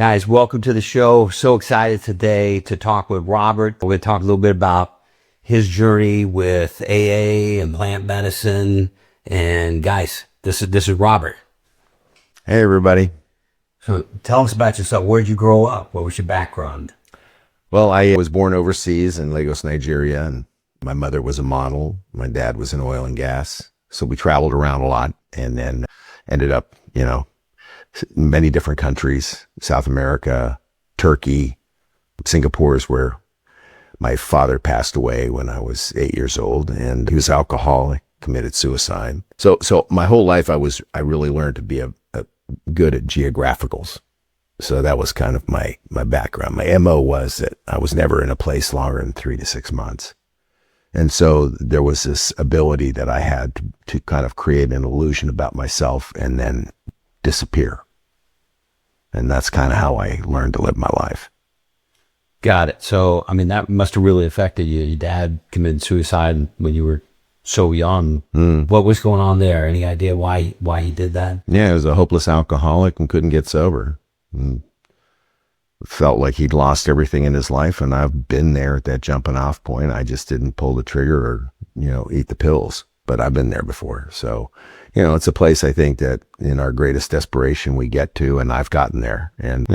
Guys, welcome to the show. So excited today to talk with Robert. We're going to talk a little bit about his journey with AA and plant medicine. And guys, this is Robert. Hey, everybody. So tell us about yourself. Where'd you grow up? What was your background? Well, I was born overseas in Lagos, Nigeria, and my mother was a model. My dad was in oil and gas. So we traveled around a lot and then ended up, many different countries, South America, Turkey, Singapore is where my father passed away when I was 8 years old, and he was alcoholic, committed suicide. So my whole life I really learned to be a good at geographicals. So that was kind of my background. My MO was that I was never in a place longer than 3 to 6 months. And so there was this ability that I had to kind of create an illusion about myself and then disappear. And that's kind of how I learned to live my life. Got it. So, that must have really affected you. Your dad committed suicide when you were so young. What was going on there? Any idea why he did that? Yeah, he was a hopeless alcoholic and couldn't get sober. And felt like he'd lost everything in his life, and I've been there at that jumping off point. I just didn't pull the trigger or, eat the pills, but I've been there before. So, it's a place I think that in our greatest desperation we get to, and I've gotten there. And,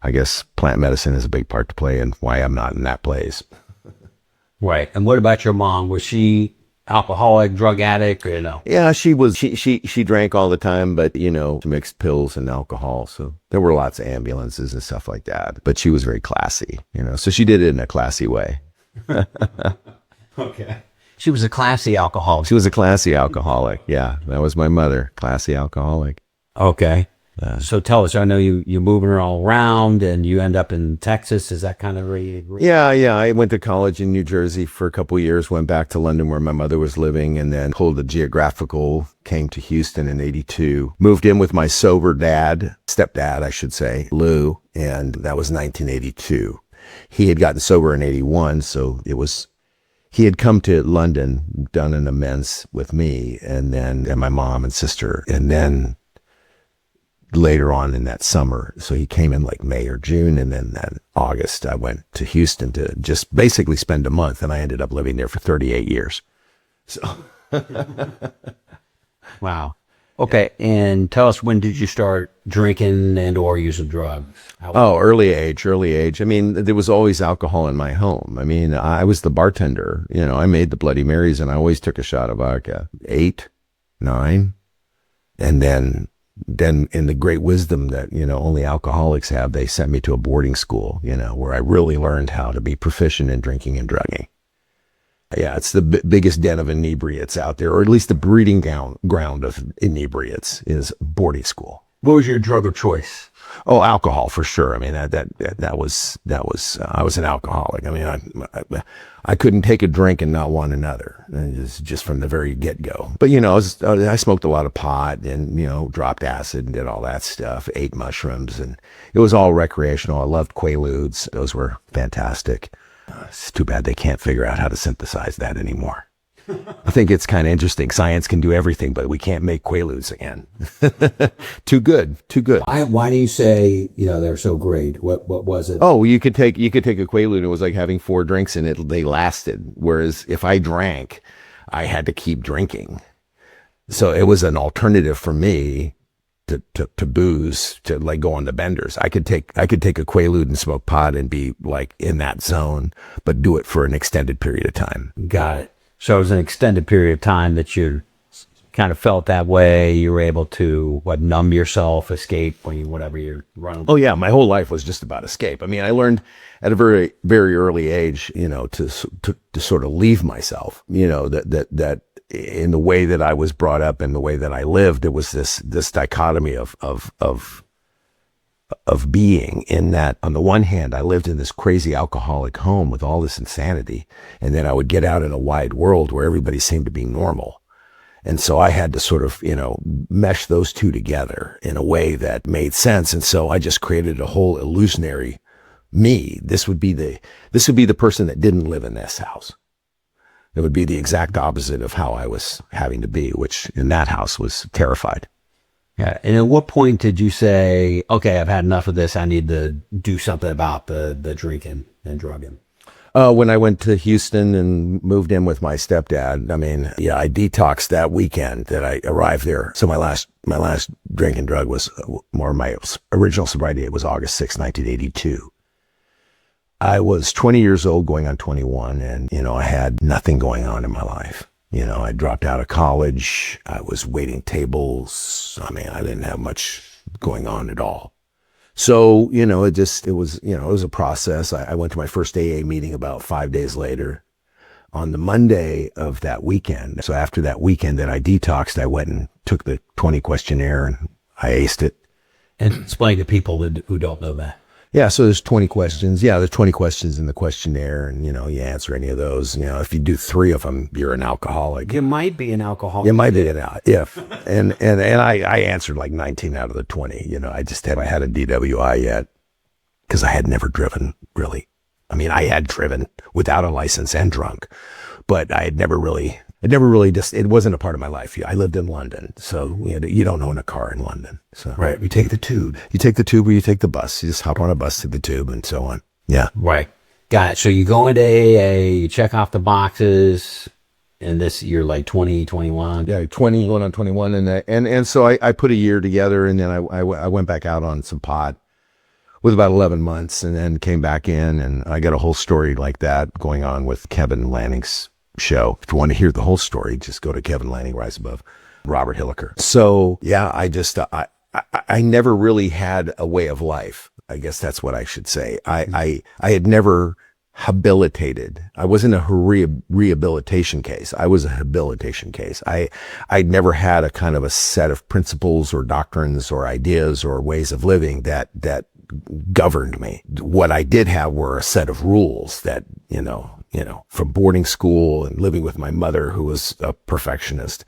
I guess plant medicine is a big part to play in why I'm not in that place. Right. And what about your mom? Was she alcoholic, drug addict, or no? Yeah, she was. She drank all the time, but mixed pills and alcohol. So there were lots of ambulances and stuff like that. But she was very classy, so she did it in a classy way. Okay. She was a classy alcoholic. She was a classy alcoholic. Yeah, that was my mother, classy alcoholic. Okay. So tell us, I know you're moving her all around and you end up in Texas. Is that kind of where you... Yeah. I went to college in New Jersey for a couple of years, went back to London where my mother was living, and then pulled the geographical, came to Houston in 82, moved in with my sober stepdad, I should say, Lou, and that was 1982. He had gotten sober in 81, so he had come to London, done an amends with me, and my mom and sister, and then later on in that summer. So he came in like May or June, and then that August I went to Houston to just basically spend a month, and I ended up living there for 38 years. So wow. Okay. And tell us, when did you start drinking and or using drugs? Early age. There was always alcohol in my home. I was the bartender, I made the Bloody Marys, and I always took a shot of vodka. 8, 9, and then in the great wisdom that, only alcoholics have, they sent me to a boarding school, where I really learned how to be proficient in drinking and drugging. Yeah, it's the biggest den of inebriates out there, or at least the breeding ground of inebriates is boarding school. What was your drug of choice? Oh, alcohol for sure. That was I was an alcoholic. I couldn't take a drink and not want another. Just from the very get-go. But I smoked a lot of pot and dropped acid and did all that stuff. Ate mushrooms, and it was all recreational. I loved Quaaludes. Those were fantastic. It's too bad they can't figure out how to synthesize that anymore. I think it's kind of interesting. Science can do everything, but we can't make Quaaludes again. Too good. Why do you say, they're so great? What was it? Oh, you could take a Quaalude, and it was like having 4 drinks in it. They lasted. Whereas if I drank, I had to keep drinking. So it was an alternative for me to booze, to like go on the benders. I could take a Quaalude and smoke pot and be like in that zone, but do it for an extended period of time. Got it. So it was an extended period of time that you kind of felt that way. You were able to, numb yourself, escape whatever you're running. Oh yeah, my whole life was just about escape. I learned at a very, very early age, to sort of leave myself, that in the way that I was brought up and the way that I lived, there was this dichotomy of being, in that on the one hand, I lived in this crazy alcoholic home with all this insanity. And then I would get out in a wide world where everybody seemed to be normal. And so I had to sort of, mesh those two together in a way that made sense. And so I just created a whole illusionary me. This would be the person that didn't live in this house. It would be the exact opposite of how I was having to be, which in that house was terrified. Yeah. And at what point did you say, okay, I've had enough of this. I need to do something about the drinking and drugging? When I went to Houston and moved in with my stepdad, I mean, yeah, I detoxed that weekend that I arrived there. So my last drink and drug was more my original sobriety. It was August 6, 1982. I was 20 years old going on 21, and, I had nothing going on in my life. I dropped out of college. I was waiting tables. I mean, I didn't have much going on at all. So, it was a process. I went to my first AA meeting about 5 days later on the Monday of that weekend. So after that weekend that I detoxed, I went and took the 20 questionnaire and I aced it. And explain to people who don't know that. Yeah, so there's 20 questions. Yeah, there's 20 questions in the questionnaire, and, you answer any of those. If you do 3 of them, you're an alcoholic. You might be an alcoholic. You might be an if. And I answered like 19 out of the 20. I just haven't had a DWI yet because I had never driven, really. I mean, I had driven without a license and drunk, but it never really just, it wasn't a part of my life. I lived in London, so you don't own a car in London. So Right. You take the tube. you take the tube or you take the bus. You just hop on a bus to the tube and so on. Yeah. Right. Got it. So you go into AA, you check off the boxes, and you're like 20, 21. Yeah, 20 going on 21, and so I put a year together, and then I went back out on some pot with about 11 months, and then came back in, and I got a whole story like that going on with Kevin Lanning's show. If you want to hear the whole story, just go to Kevin Lanning, Rise Above, Robert Hilliker. So yeah, I never really had a way of life. I guess that's what I should say. I had never habilitated. I wasn't a rehabilitation case. I was a habilitation case. I'd never had a kind of a set of principles or doctrines or ideas or ways of living that governed me. What I did have were a set of rules that, from boarding school and living with my mother, who was a perfectionist,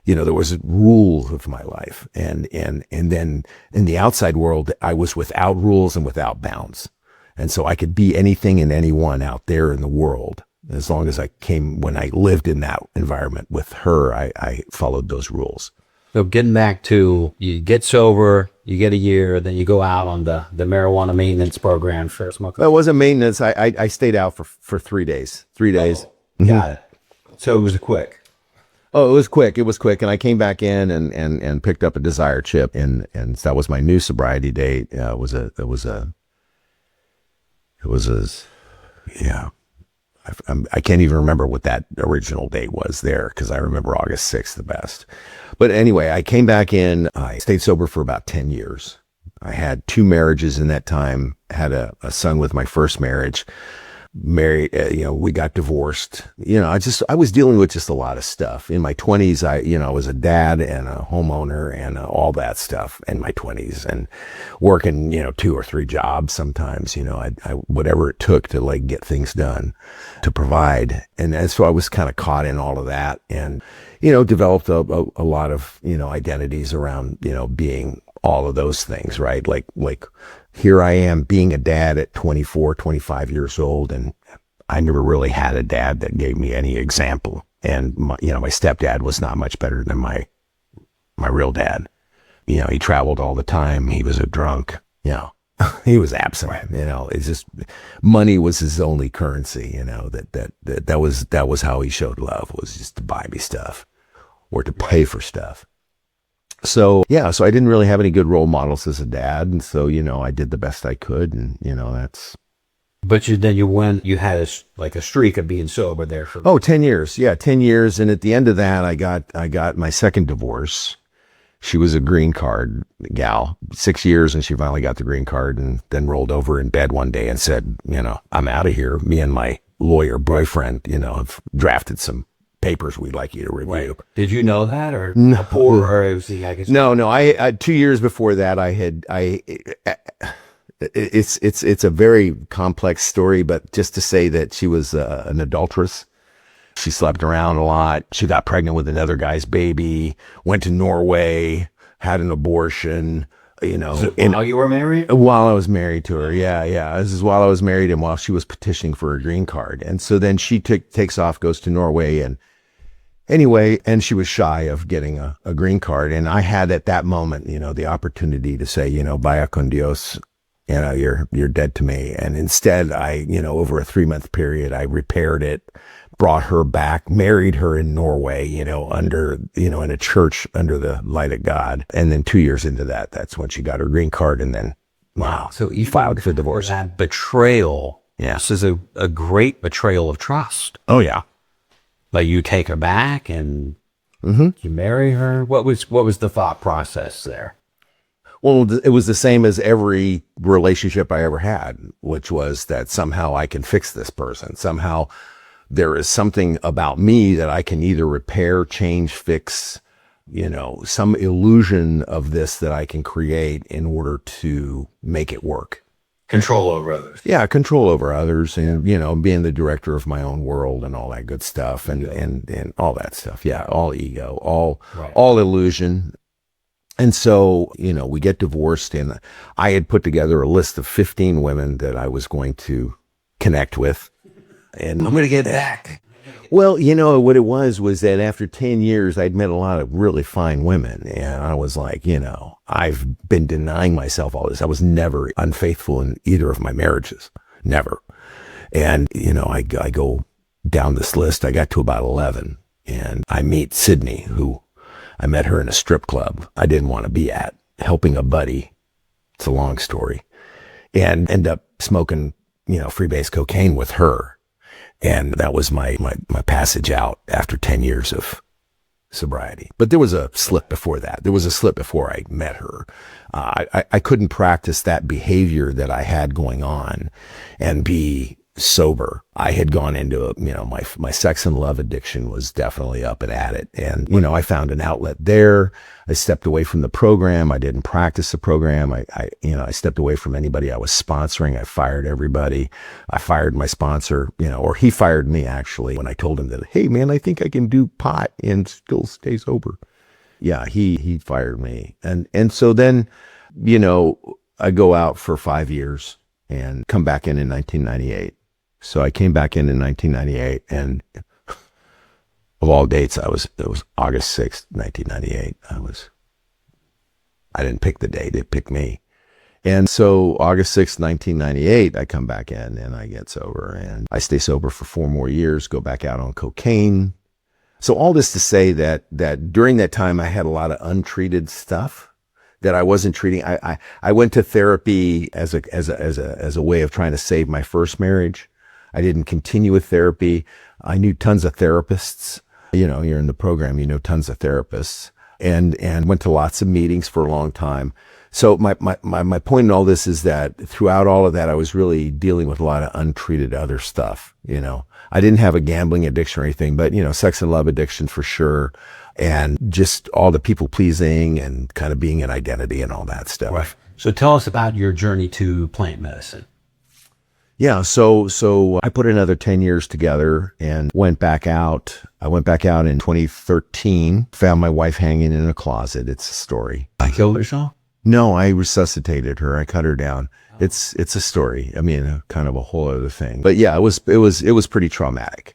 there was rules of my life. And then in the outside world, I was without rules and without bounds. And so I could be anything and anyone out there in the world. As long as when I lived in that environment with her, I followed those rules. So getting back to, you get sober, you get a year, then you go out on the marijuana maintenance program for smoking. It wasn't maintenance. I stayed out for 3 days. 3 days. Oh, got it. So it was quick. Oh, it was quick. It was quick. And I came back in and picked up a Desire chip, and that was my new sobriety date. Yeah. I can't even remember what that original date was there, because I remember August 6th the best. But anyway, I came back in. I stayed sober for about 10 years. I had 2 marriages in that time, had a son with my first marriage. Married, we got divorced. I was dealing with just a lot of stuff. In my 20s, I was a dad and a homeowner and all that stuff in my 20s, and working, 2 or 3 jobs sometimes, I whatever it took to like get things done to provide. And so I was kind of caught in all of that, and, developed a lot of, identities around, being all of those things, right? Like here I am being a dad at 24, 25 years old, and I never really had a dad that gave me any example. And my stepdad was not much better than my real dad. He traveled all the time. He was a drunk. He was absent. It's just money was his only currency. That was how he showed love, was just to buy me stuff or to pay for stuff. So I didn't really have any good role models as a dad, and so I did the best I could, and that's. But you had a streak of being sober there for 10 years. Yeah, 10 years, and at the end of that, I got my second divorce. She was a green card gal, 6 years, and she finally got the green card, and then rolled over in bed one day and said, I'm out of here. Me and my lawyer boyfriend, have drafted some papers we'd like you to review. Right. Did you know that, or no? Or was he, I guess? No. I 2 years before that, it's a very complex story, but just to say that she was an adulteress. She slept around a lot. She got pregnant with another guy's baby, went to Norway, had an abortion. While you were married? While I was married to her, yeah. This is while I was married and while she was petitioning for a green card. And so then she takes off, goes to Norway, and Anyway, and she was shy of getting a green card. And I had at that moment, the opportunity to say, vaya con Dios, you're dead to me. And instead over a 3-month period, I repaired it, brought her back, married her in Norway, under, in a church under the light of God. And then 2 years into that, that's when she got her green card. And then, wow. So you filed for divorce. That betrayal. Yeah. This is a great betrayal of trust. Oh, yeah. Like you take her back and you marry her. What was the thought process there? Well, it was the same as every relationship I ever had, which was that somehow I can fix this person. Somehow there is something about me that I can either repair, change, fix, some illusion of this that I can create in order to make it work. Control over others. Yeah, control over others and, being the director of my own world and all that good stuff and all that stuff. Yeah, all ego, all illusion. And so, we get divorced and I had put together a list of 15 women that I was going to connect with. And I'm going to get back. Well, what it was that after 10 years, I'd met a lot of really fine women. And I was like, I've been denying myself all this. I was never unfaithful in either of my marriages. Never. And, I go down this list. I got to about 11 and I meet Sydney, who I met her in a strip club I didn't want to be at, helping a buddy. It's a long story. And end up smoking, freebase cocaine with her. And that was my passage out after 10 years of sobriety. But there was a slip before that. There was a slip before I met her. I couldn't practice that behavior that I had going on and be sober. I had gone into my sex and love addiction was definitely up and at it. And, I found an outlet there. I stepped away from the program. I didn't practice the program. I stepped away from anybody I was sponsoring. I fired everybody. I fired my sponsor, or he fired me actually when I told him that, hey man, I think I can do pot and still stay sober. Yeah, he fired me. And so then, I go out for 5 years and come back in 1998. So I came back in 1998 and of all dates, it was August 6th, 1998. I didn't pick the date, it picked me. And so August 6th, 1998, I come back in and I get sober and I stay sober for 4 more years, go back out on cocaine. So all this to say that during that time, I had a lot of untreated stuff that I wasn't treating. I went to therapy as a way of trying to save my first marriage. I didn't continue with therapy. I knew tons of therapists. You're in the program, tons of therapists and went to lots of meetings for a long time. So my point in all this is that throughout all of that, I was really dealing with a lot of untreated other stuff. I didn't have a gambling addiction or anything, but, sex and love addiction for sure. And just all the people pleasing and kind of being an identity and all that stuff. Right. So tell us about your journey to plant medicine. Yeah, so I put another 10 years together and went back out. I went back out in 2013, found my wife hanging in a closet. It's a story. I killed herself? No, I resuscitated her. I cut her down. It's a story. I mean, kind of a whole other thing. But yeah, it was pretty traumatic.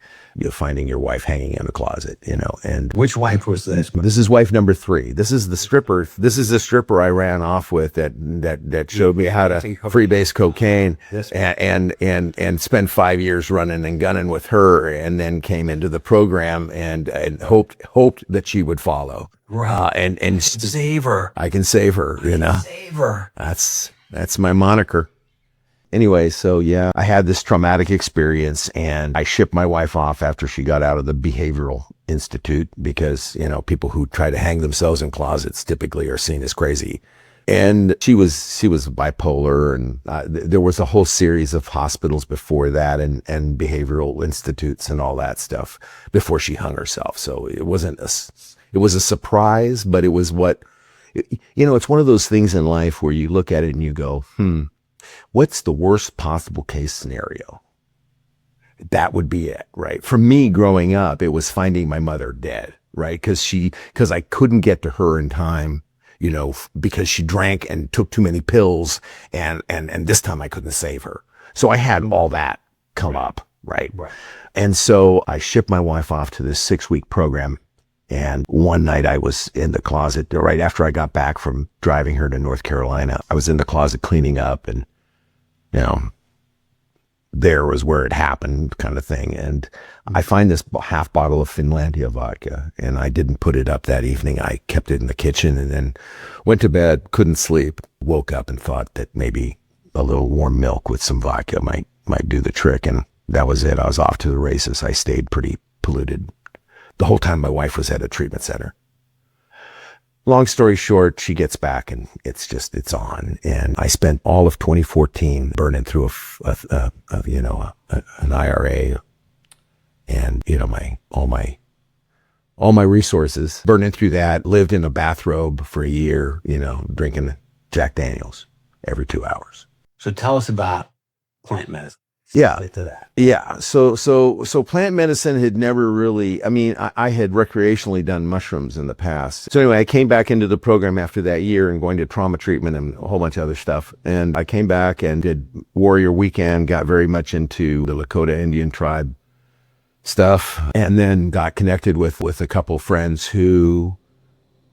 Finding your wife hanging in a closet, and which wife was this? This is wife number 3. This is the stripper. This is the stripper I ran off with that showed me how to freebase cocaine and spend 5 years running and gunning with her, and then came into the program and hoped that she would follow. Right. And save her. I can save her, Save her. That's my moniker. Anyway, so yeah, I had this traumatic experience and I shipped my wife off after she got out of the Behavioral Institute because, people who try to hang themselves in closets typically are seen as crazy. And she was bipolar and there was a whole series of hospitals before that and behavioral institutes and all that stuff before she hung herself. So it was a surprise, but it was it's one of those things in life where you look at it and you go, what's the worst possible case scenario? That would be it, right? For me growing up, it was finding my mother dead, right? Because I couldn't get to her in time, because she drank and took too many pills and this time I couldn't save her. So I had all that come up, right? And so I shipped my wife off to this 6-week program And one night I was in the closet right after I got back from driving her to North Carolina. I was in the closet cleaning up, and, you know, there was where it happened, kind of thing. And I find this half bottle of Finlandia vodka, and I didn't put it up that evening. I kept it in the kitchen and then went to bed, couldn't sleep, woke up and thought that maybe a little warm milk with some vodka might do the trick. And that was it. I was off to the races. I stayed pretty polluted the whole time my wife was at a treatment center. Long story short, she gets back and it's on. And I spent all of 2014 burning through an IRA and, you know, all my resources, burning through that, lived in a bathrobe for a year, you know, drinking Jack Daniels every 2 hours. So tell us about plant medicine. Yeah. To that. Yeah. So plant medicine had never really, I mean, I had recreationally done mushrooms in the past. So anyway, I came back into the program after that year and going to trauma treatment and a whole bunch of other stuff. And I came back and did Warrior Weekend, got very much into the Lakota Indian tribe stuff, and then got connected with a couple of friends who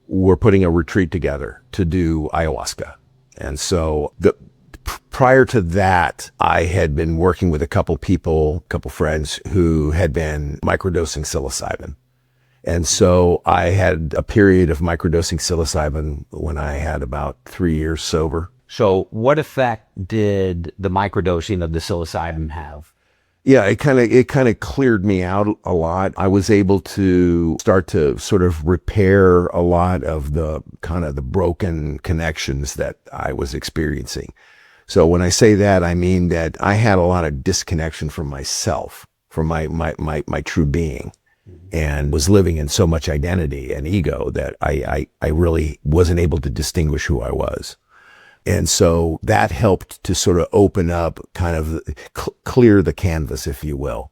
were putting a retreat together to do ayahuasca. And so prior to that, I had been working with a couple friends who had been microdosing psilocybin. And so I had a period of microdosing psilocybin when I had about 3 years sober. So what effect did the microdosing of the psilocybin have? Yeah, it kind of cleared me out a lot. I was able to start to sort of repair a lot of the kind of the broken connections that I was experiencing. So when I say that, I mean that I had a lot of disconnection from myself, from my true being, and was living in so much identity and ego that I really wasn't able to distinguish who I was. And so that helped to sort of open up, kind of clear the canvas, if you will.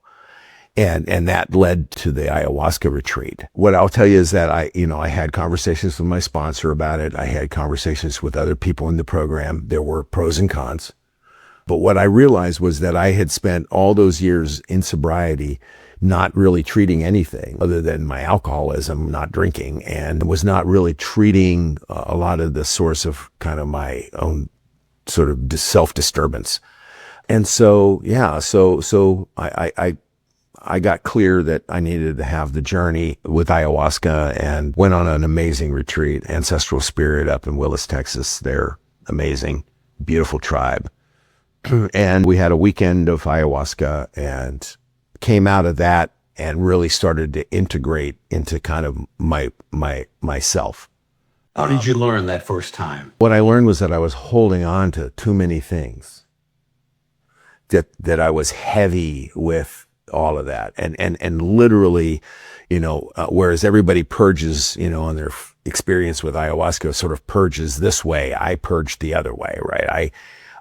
And that led to the ayahuasca retreat. What I'll tell you is that I had conversations with my sponsor about it. I had conversations with other people in the program. There were pros and cons. But what I realized was that I had spent all those years in sobriety not really treating anything other than my alcoholism, not drinking, and was not really treating a lot of the source of kind of my own sort of self-disturbance. And so, yeah, so I got clear that I needed to have the journey with ayahuasca and went on an amazing retreat, Ancestral Spirit up in Willis, Texas. They're amazing, beautiful tribe. And we had a weekend of ayahuasca and came out of that and really started to integrate into kind of myself. How did you learn that first time? What I learned was that I was holding on to too many things, that I was heavy with all of that. And literally, whereas everybody purges, on their experience with ayahuasca sort of purges this way, I purged the other way, right?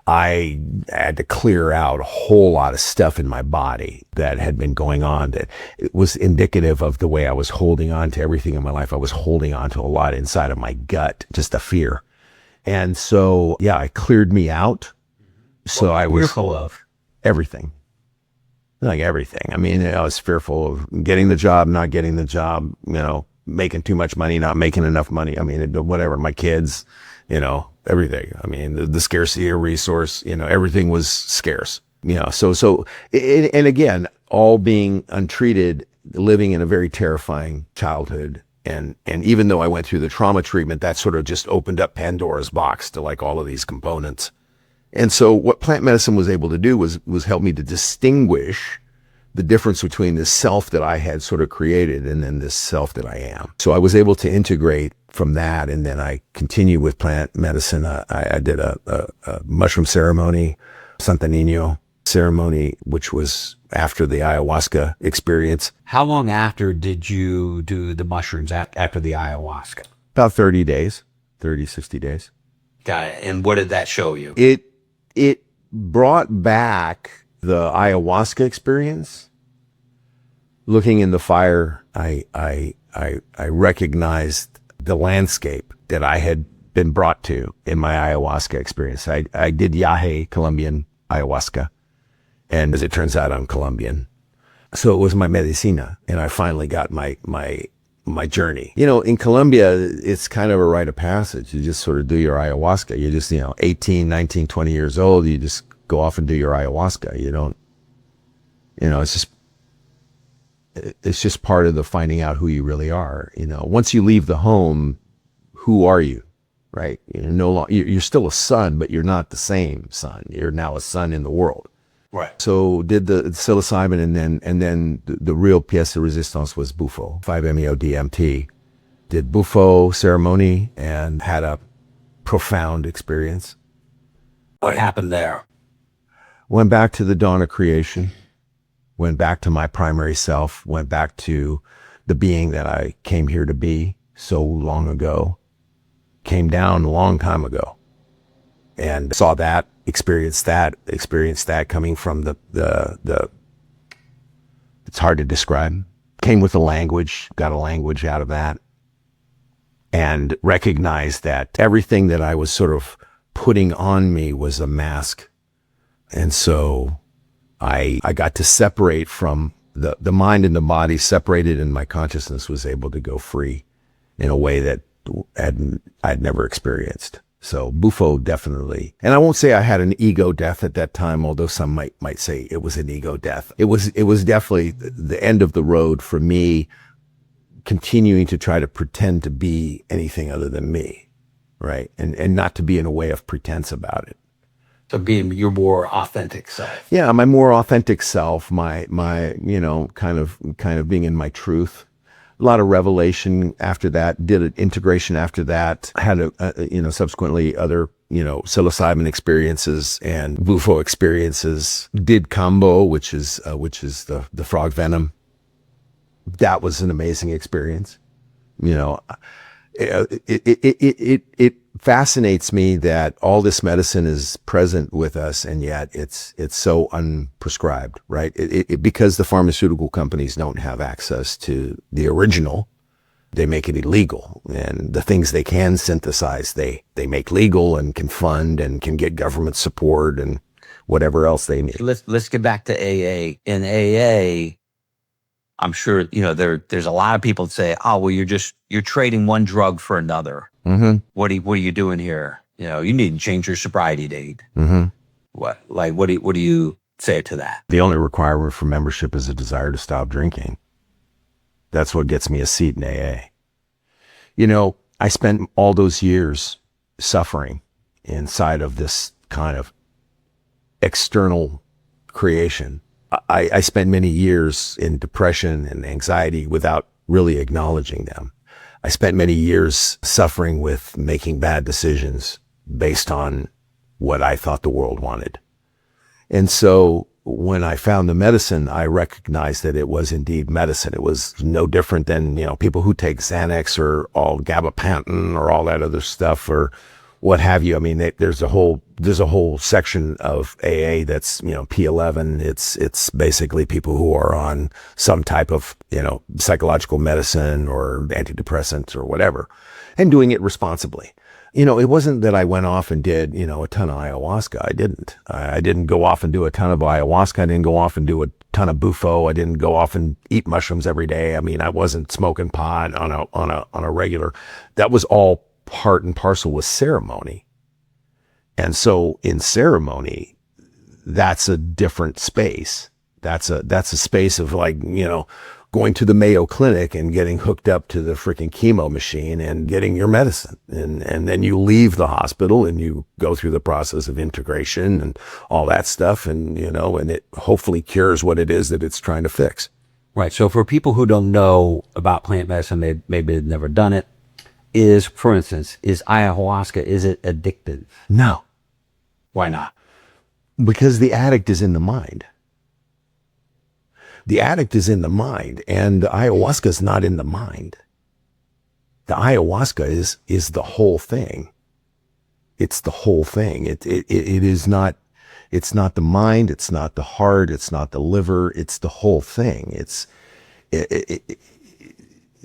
I had to clear out a whole lot of stuff in my body that had been going on that it was indicative of the way I was holding on to everything in my life. I was holding on to a lot inside of my gut, just a fear. And so, yeah, it cleared me out. So I was fearful of everything. Like everything. I mean, I was fearful of getting the job, not getting the job, making too much money, not making enough money. I mean, whatever, my kids, everything. I mean, the scarcity of resource, everything was scarce. So, and again, all being untreated, living in a very terrifying childhood. And even though I went through the trauma treatment, that sort of just opened up Pandora's box to like all of these components. And so what plant medicine was able to do was help me to distinguish the difference between this self that I had sort of created and then this self that I am. So I was able to integrate from that. And then I continued with plant medicine. I did a mushroom ceremony, Santa Nino ceremony, which was after the ayahuasca experience. How long after did you do the mushrooms after the ayahuasca? About 30 days, 60 days. Got it. And what did that show you? It brought back the ayahuasca experience. Looking in the fire, I recognized the landscape that I had been brought to in my ayahuasca experience. I did Yahe Colombian ayahuasca, and as it turns out, I'm Colombian. So it was my medicina, and I finally got my my journey. You know, in Colombia, it's kind of a rite of passage. You just sort of do your ayahuasca. You're just, 18, 19, 20 years old. You just go off and do your ayahuasca. You don't, it's just part of the finding out who you really are. Once you leave the home, who are you? Right? You're still a son, but you're not the same son. You're now a son in the world. Right. So did the psilocybin, and then the real pièce de résistance was Bufo, 5-MeO-DMT. Did Bufo ceremony and had a profound experience. What happened there? Went back to the dawn of creation, went back to my primary self, went back to the being that I came here to be so long ago, came down a long time ago, and saw that, experienced that coming from the it's hard to describe. Came with a language, got a language out of that, and recognized that everything that I was sort of putting on me was a mask. And so I got to separate from the mind and the body, separated, and my consciousness was able to go free in a way that I'd never experienced. So Bufo definitely, and I won't say I had an ego death at that time, although some might say it was an ego death. It was definitely the end of the road for me, continuing to try to pretend to be anything other than me, right? And not to be in a way of pretense about it. So being your more authentic self. Yeah, my more authentic self, my kind of being in my truth. A lot of revelation after that, did an integration after that, had subsequently other, psilocybin experiences and Bufo experiences, did combo, which is the frog venom. That was an amazing experience. It fascinates me that all this medicine is present with us, and yet it's so unprescribed, right? Because the pharmaceutical companies don't have access to the original, they make it illegal. And the things they can synthesize, they make legal and can fund and can get government support and whatever else they need. Let's get back to AA. In AA, I'm sure, there's a lot of people that say, oh, well, you're trading one drug for another. Mm-hmm. What are you doing here? You need to change your sobriety date. Mm-hmm. What do you say to that? The only requirement for membership is a desire to stop drinking. That's what gets me a seat in AA. I spent all those years suffering inside of this kind of external creation. I spent many years in depression and anxiety without really acknowledging them. I spent many years suffering with making bad decisions based on what I thought the world wanted. And so when I found the medicine, I recognized that it was indeed medicine. It was no different than, people who take Xanax or all gabapentin or all that other stuff or what have you. I mean, there's a whole section of AA that's, P11. It's basically people who are on some type of, psychological medicine or antidepressants or whatever, and doing it responsibly. It wasn't that I went off and did, a ton of ayahuasca. I didn't. I didn't go off and do a ton of ayahuasca. I didn't go off and do a ton of Bufo. I didn't go off and eat mushrooms every day. I mean, I wasn't smoking pot on a regular. That was all part and parcel with ceremony. And so in ceremony, that's a different space. That's a space of going to the Mayo Clinic and getting hooked up to the freaking chemo machine and getting your medicine. And then you leave the hospital and you go through the process of integration and all that stuff. And, and it hopefully cures what it is that it's trying to fix. Right. So for people who don't know about plant medicine, maybe they've never done it, for instance, is ayahuasca, is it addictive? No. Why not? Because the addict is in the mind. The addict is in the mind, and the ayahuasca is not in the mind. The ayahuasca is the whole thing. It's the whole thing. It is not, it's not the mind, it's not the heart, it's not the liver, it's the whole thing.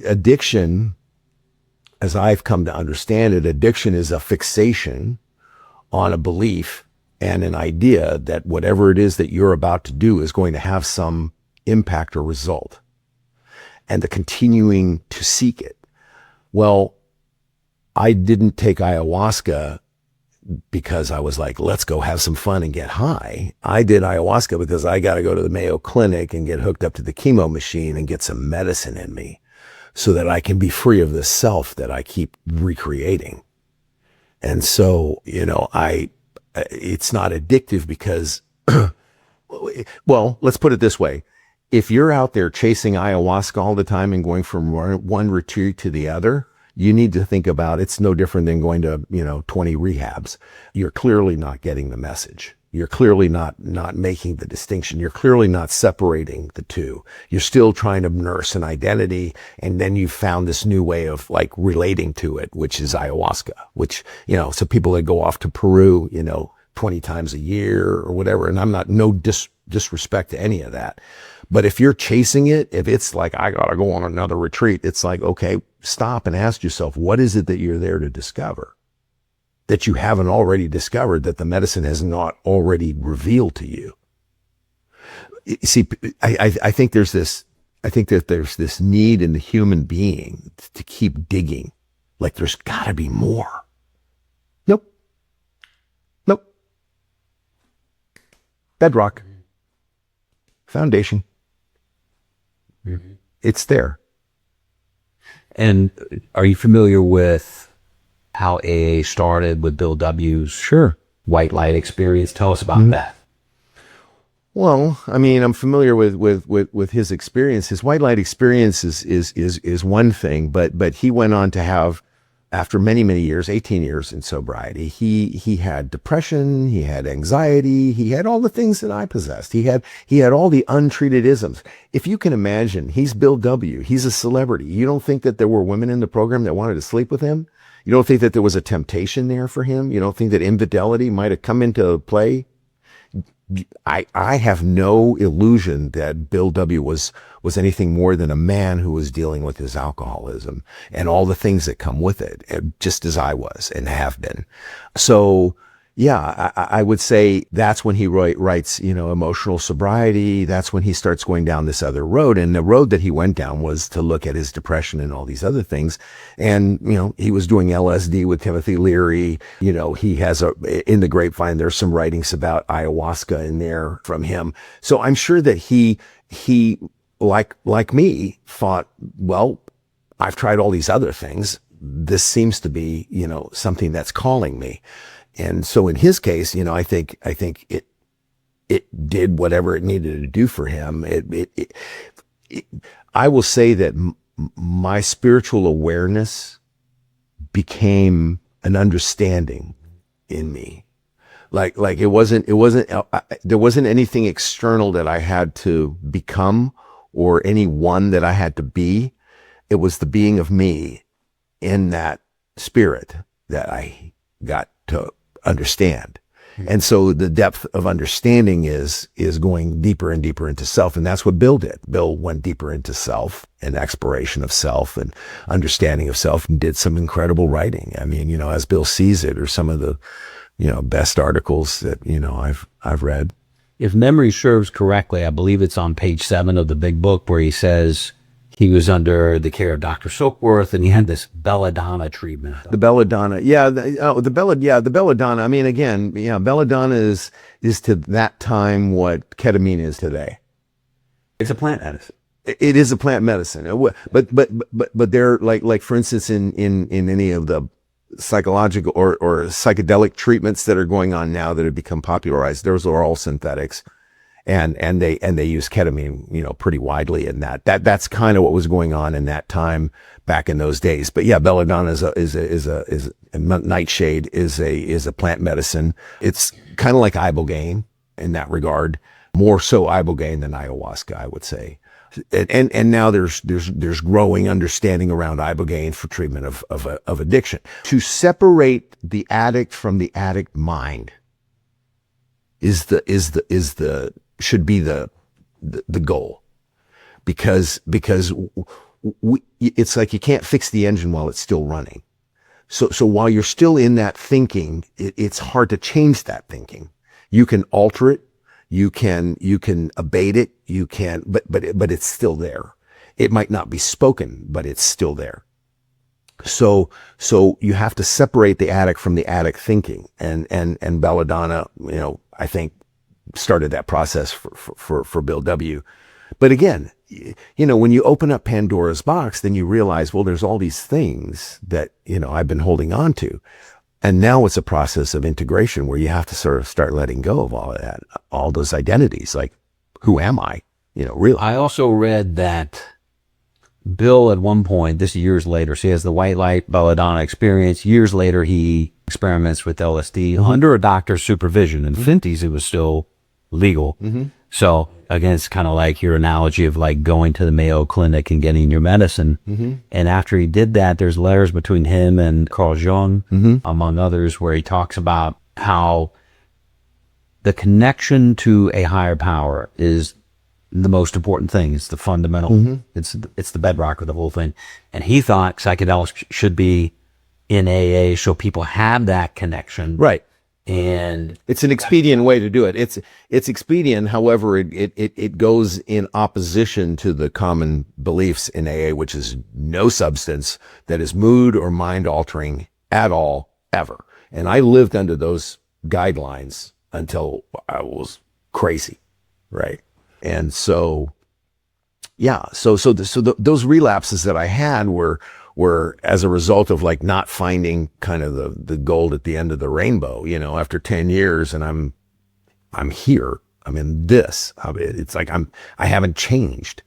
Addiction, as I've come to understand it, addiction is a fixation on a belief and an idea that whatever it is that you're about to do is going to have some impact or result. and the continuing to seek it. Well, I didn't take ayahuasca because I was like, let's go have some fun and get high. I did ayahuasca because I got to go to the Mayo Clinic and get hooked up to the chemo machine and get some medicine in me so that I can be free of the self that I keep recreating. And so, it's not addictive because, well, let's put it this way. If you're out there chasing ayahuasca all the time and going from one retreat to the other, you need to think about it's no different than going to, 20 rehabs. You're clearly not getting the message. You're clearly not making the distinction. You're clearly not separating the two. You're still trying to nurse an identity. And then you found this new way of like relating to it, which is ayahuasca, which, so people that go off to Peru, 20 times a year or whatever. And I'm not, no disrespect to any of that. But if you're chasing it, if it's like, I got to go on another retreat, it's like, okay, stop and ask yourself, what is it that you're there to discover that you haven't already discovered, that the medicine has not already revealed to you? You see, I think there's this need in the human being to keep digging. Like there's gotta be more. Nope. Bedrock. Foundation. Mm-hmm. It's there. And are you familiar with how AA started with Bill W.'s Sure. white light experience? Tell us about that. Well, I mean, I'm familiar with his experience. His white light experience is one thing, but he went on to have, after many, many years, 18 years in sobriety, he had depression, he had anxiety, he had all the things that I possessed. He had all the untreated isms. If you can imagine, he's Bill W. He's a celebrity. You don't think that there were women in the program that wanted to sleep with him? You don't think that there was a temptation there for him? You don't think that infidelity might have come into play? I have no illusion that Bill W. was anything more than a man who was dealing with his alcoholism and all the things that come with it, just as I was and have been. So, yeah, I would say that's when he writes, emotional sobriety. That's when he starts going down this other road. And the road that he went down was to look at his depression and all these other things. And, he was doing LSD with Timothy Leary. He has in the grapevine, there's some writings about ayahuasca in there from him. So I'm sure that he like me thought, well, I've tried all these other things. This seems to be, something that's calling me. And so in his case, I think it did whatever it needed to do for him. I will say that my spiritual awareness became an understanding in me. Like there wasn't anything external that I had to become or any one that I had to be. It was the being of me in that spirit that I got to understand. And so the depth of understanding is going deeper and deeper into self. And that's what Bill did. Bill went deeper into self and exploration of self and understanding of self and did some incredible writing. I mean, as Bill sees it, or some of the, best articles that, I've read. If memory serves correctly, I believe it's on page 7 of the big book where he says he was under the care of Dr. Silkworth and he had this belladonna treatment. The belladonna. Yeah. The belladonna. I mean, again, belladonna is to that time what ketamine is today. It's a plant medicine. It is a plant medicine. But they're like, for instance, in any of the psychological or psychedelic treatments that are going on now that have become popularized, those are all synthetics. And they use ketamine, pretty widely in that's kind of what was going on in that time back in those days. But yeah, belladonna is a nightshade is a plant medicine. It's kind of like ibogaine in that regard, more so ibogaine than ayahuasca, I would say. And now there's growing understanding around ibogaine for treatment of addiction. To separate the addict from the addict mind should be the goal, because it's like you can't fix the engine while it's still running. So while you're still in that thinking, it's hard to change that thinking. You can alter it, you can abate it, but it's still there. It might not be spoken, but it's still there. So you have to separate the addict from the addict thinking. And Belladonna, I think started that process for Bill W. But again, when you open up Pandora's box, then you realize, well, there's all these things that, I've been holding on to. And now it's a process of integration where you have to sort of start letting go of all of that, all those identities. Like, who am I? Really. I also read that Bill at one point, this years later, so he has the white light belladonna experience. Years later, he experiments with LSD under a doctor's supervision. In 50s, it was still legal. So again, it's kind of like your analogy of like going to the Mayo Clinic and getting your medicine. And after he did that, there's letters between him and Carl Jung, among others, where he talks about how the connection to a higher power is the most important thing. It's the fundamental. It's the bedrock of the whole thing. And he thought psychedelics should be in AA so people have that connection. Right. And it's an expedient way to do it. It's expedient. However, it goes in opposition to the common beliefs in AA, which is no substance that is mood or mind altering at all, ever. And I lived under those guidelines until I was crazy. Right. And so, yeah, those relapses that I had were as a result of like not finding kind of the gold at the end of the rainbow, after 10 years, and I'm here, I'm in this. It's like I haven't changed,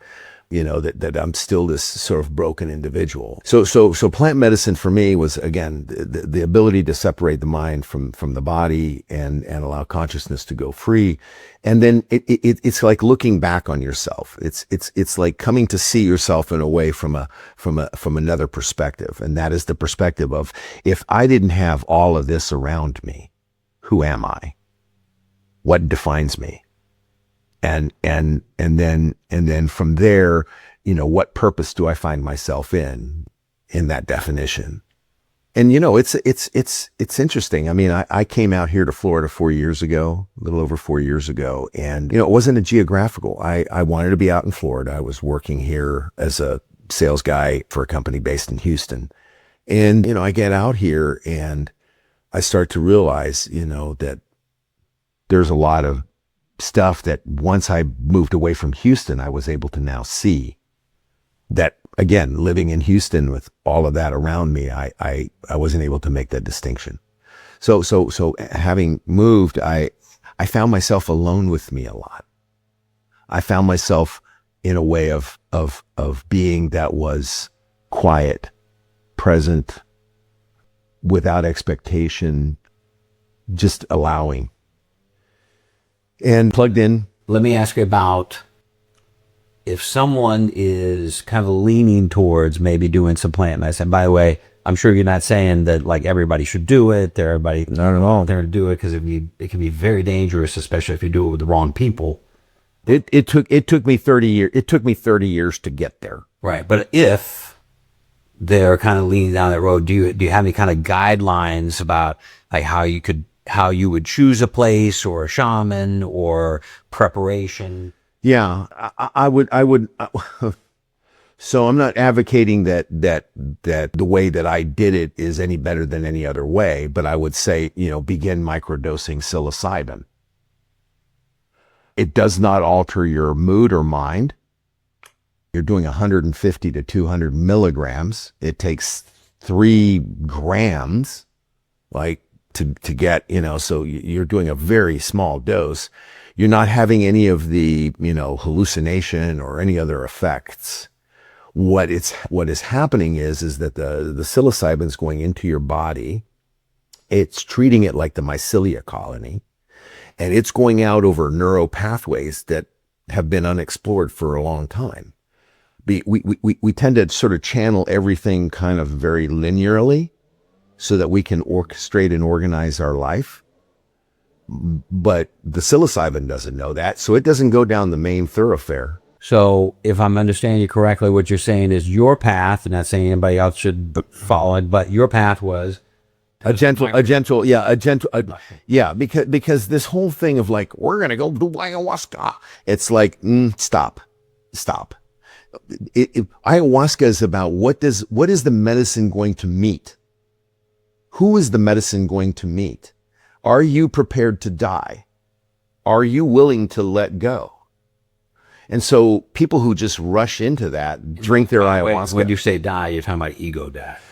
that I'm still this sort of broken individual. So plant medicine for me was, again, the ability to separate the mind from the body and allow consciousness to go free. And then it's like looking back on yourself. It's like coming to see yourself in a way from another perspective. And that is the perspective of, if I didn't have all of this around me, who am I? What defines me? And then from there, what purpose do I find myself in that definition? And, it's interesting. I mean, I came out here to Florida 4 years ago, a little over 4 years ago. And, it wasn't a geographical. I wanted to be out in Florida. I was working here as a sales guy for a company based in Houston. And, I get out here and I start to realize, that there's a lot of stuff that once I moved away from Houston, I was able to now see that, again, living in Houston with all of that around me, I wasn't able to make that distinction. So having moved, I found myself alone with me a lot. I found myself in a way of being that was quiet, present, without expectation, just allowing. And plugged in. Let me ask you about if someone is kind of leaning towards maybe doing some plant medicine. By the way, I'm sure you're not saying that like everybody should do it. Everybody not at all there to do it, because it can be very dangerous, especially if you do it with the wrong people. It took me 30 years. It took me 30 years to get there. Right, but if they're kind of leaning down that road, do you have any kind of guidelines about like how you would choose a place or a shaman or preparation? Yeah, I would. So I'm not advocating that the way that I did it is any better than any other way, but I would say, begin microdosing psilocybin. It does not alter your mood or mind. You're doing 150 to 200 milligrams. It takes 3 grams, to get, so you're doing a very small dose. You're not having any of the, hallucination or any other effects. What is happening is that the psilocybin is going into your body. It's treating it like the mycelia colony, and it's going out over neural pathways that have been unexplored for a long time. We tend to sort of channel everything kind of very linearly, so that we can orchestrate and organize our life. But the psilocybin doesn't know that, so it doesn't go down the main thoroughfare. So if I'm understanding you correctly, what you're saying is your path, and not saying anybody else should follow it, but your path was because this whole thing of like, we're going to go do ayahuasca. It's like, stop. ayahuasca is about what is the medicine going to meet? Who is the medicine going to meet? Are you prepared to die? Are you willing to let go? And so people who just rush into that, drink their ayahuasca. When you say die, you're talking about ego death.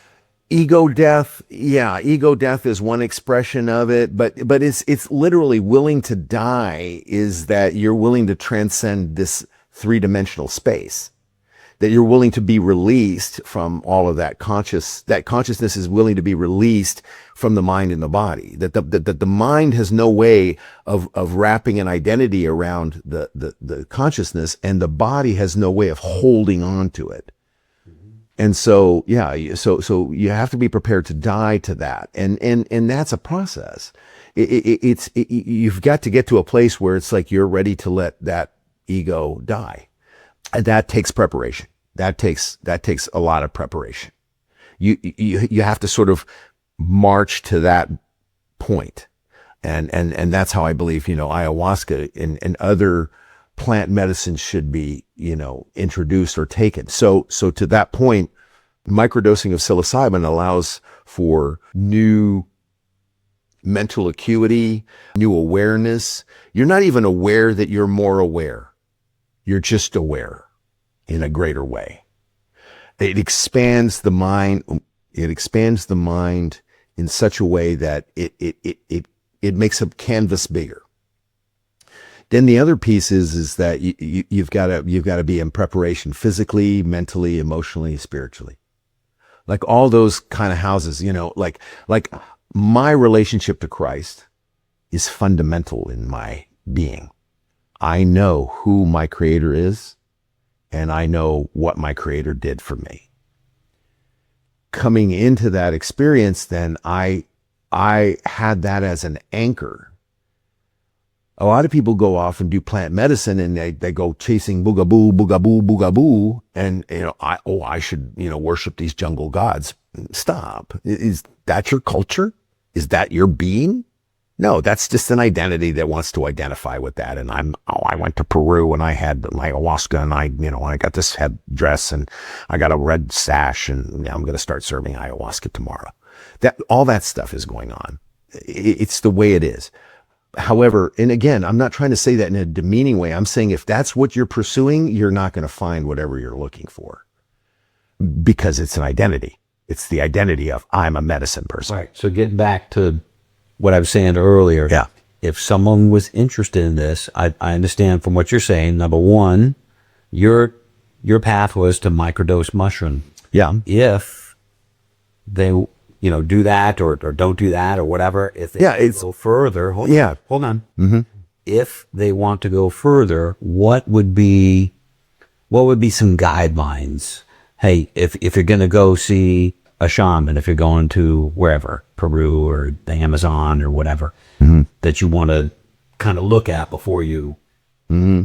Ego death, yeah, ego death is one expression of it, but it's literally willing to die is that you're willing to transcend this three-dimensional space, that you're willing to be released from all of that consciousness is willing to be released from the mind and the body, that the mind has no way of wrapping an identity around the consciousness, and the body has no way of holding on to it. And so, yeah, so you have to be prepared to die to that. And that's a process. You've got to get to a place where it's like you're ready to let that ego die. And that takes preparation. That takes a lot of preparation. You have to sort of march to that point. And that's how I believe, ayahuasca and other plant medicine should be, introduced or taken. So to that point, microdosing of psilocybin allows for new mental acuity, new awareness. You're not even aware that you're more aware. You're just aware in a greater way. It expands the mind. It expands the mind in such a way that it makes a canvas bigger. Then the other piece is that you've got to be in preparation physically, mentally, emotionally, spiritually. Like all those kind of houses, like my relationship to Christ is fundamental in my being. I know who my creator is, and I know what my creator did for me. Coming into that experience, then I had that as an anchor. A lot of people go off and do plant medicine and they go chasing boogaboo, boogaboo, boogaboo. And, I should, worship these jungle gods. Stop. Is that your culture? Is that your being? No, that's just an identity that wants to identify with that. And I went to Peru and I had my ayahuasca and I got this headdress and I got a red sash and I'm going to start serving ayahuasca tomorrow. All that stuff is going on. It's the way it is. However, and again, I'm not trying to say that in a demeaning way. I'm saying if that's what you're pursuing, you're not going to find whatever you're looking for because it's an identity. It's the identity of I'm a medicine person. Right. So getting back to what I was saying earlier. Yeah. If someone was interested in this, I understand from what you're saying. Number one, your path was to microdose mushroom. Yeah. If they do that or don't do that or whatever. If they go further, hold on. Mm-hmm. If they want to go further, what would be some guidelines? Hey, if you're going to go see a shaman, if you're going to wherever, Peru or the Amazon or whatever, that you want to kind of look at before you. Mm-hmm.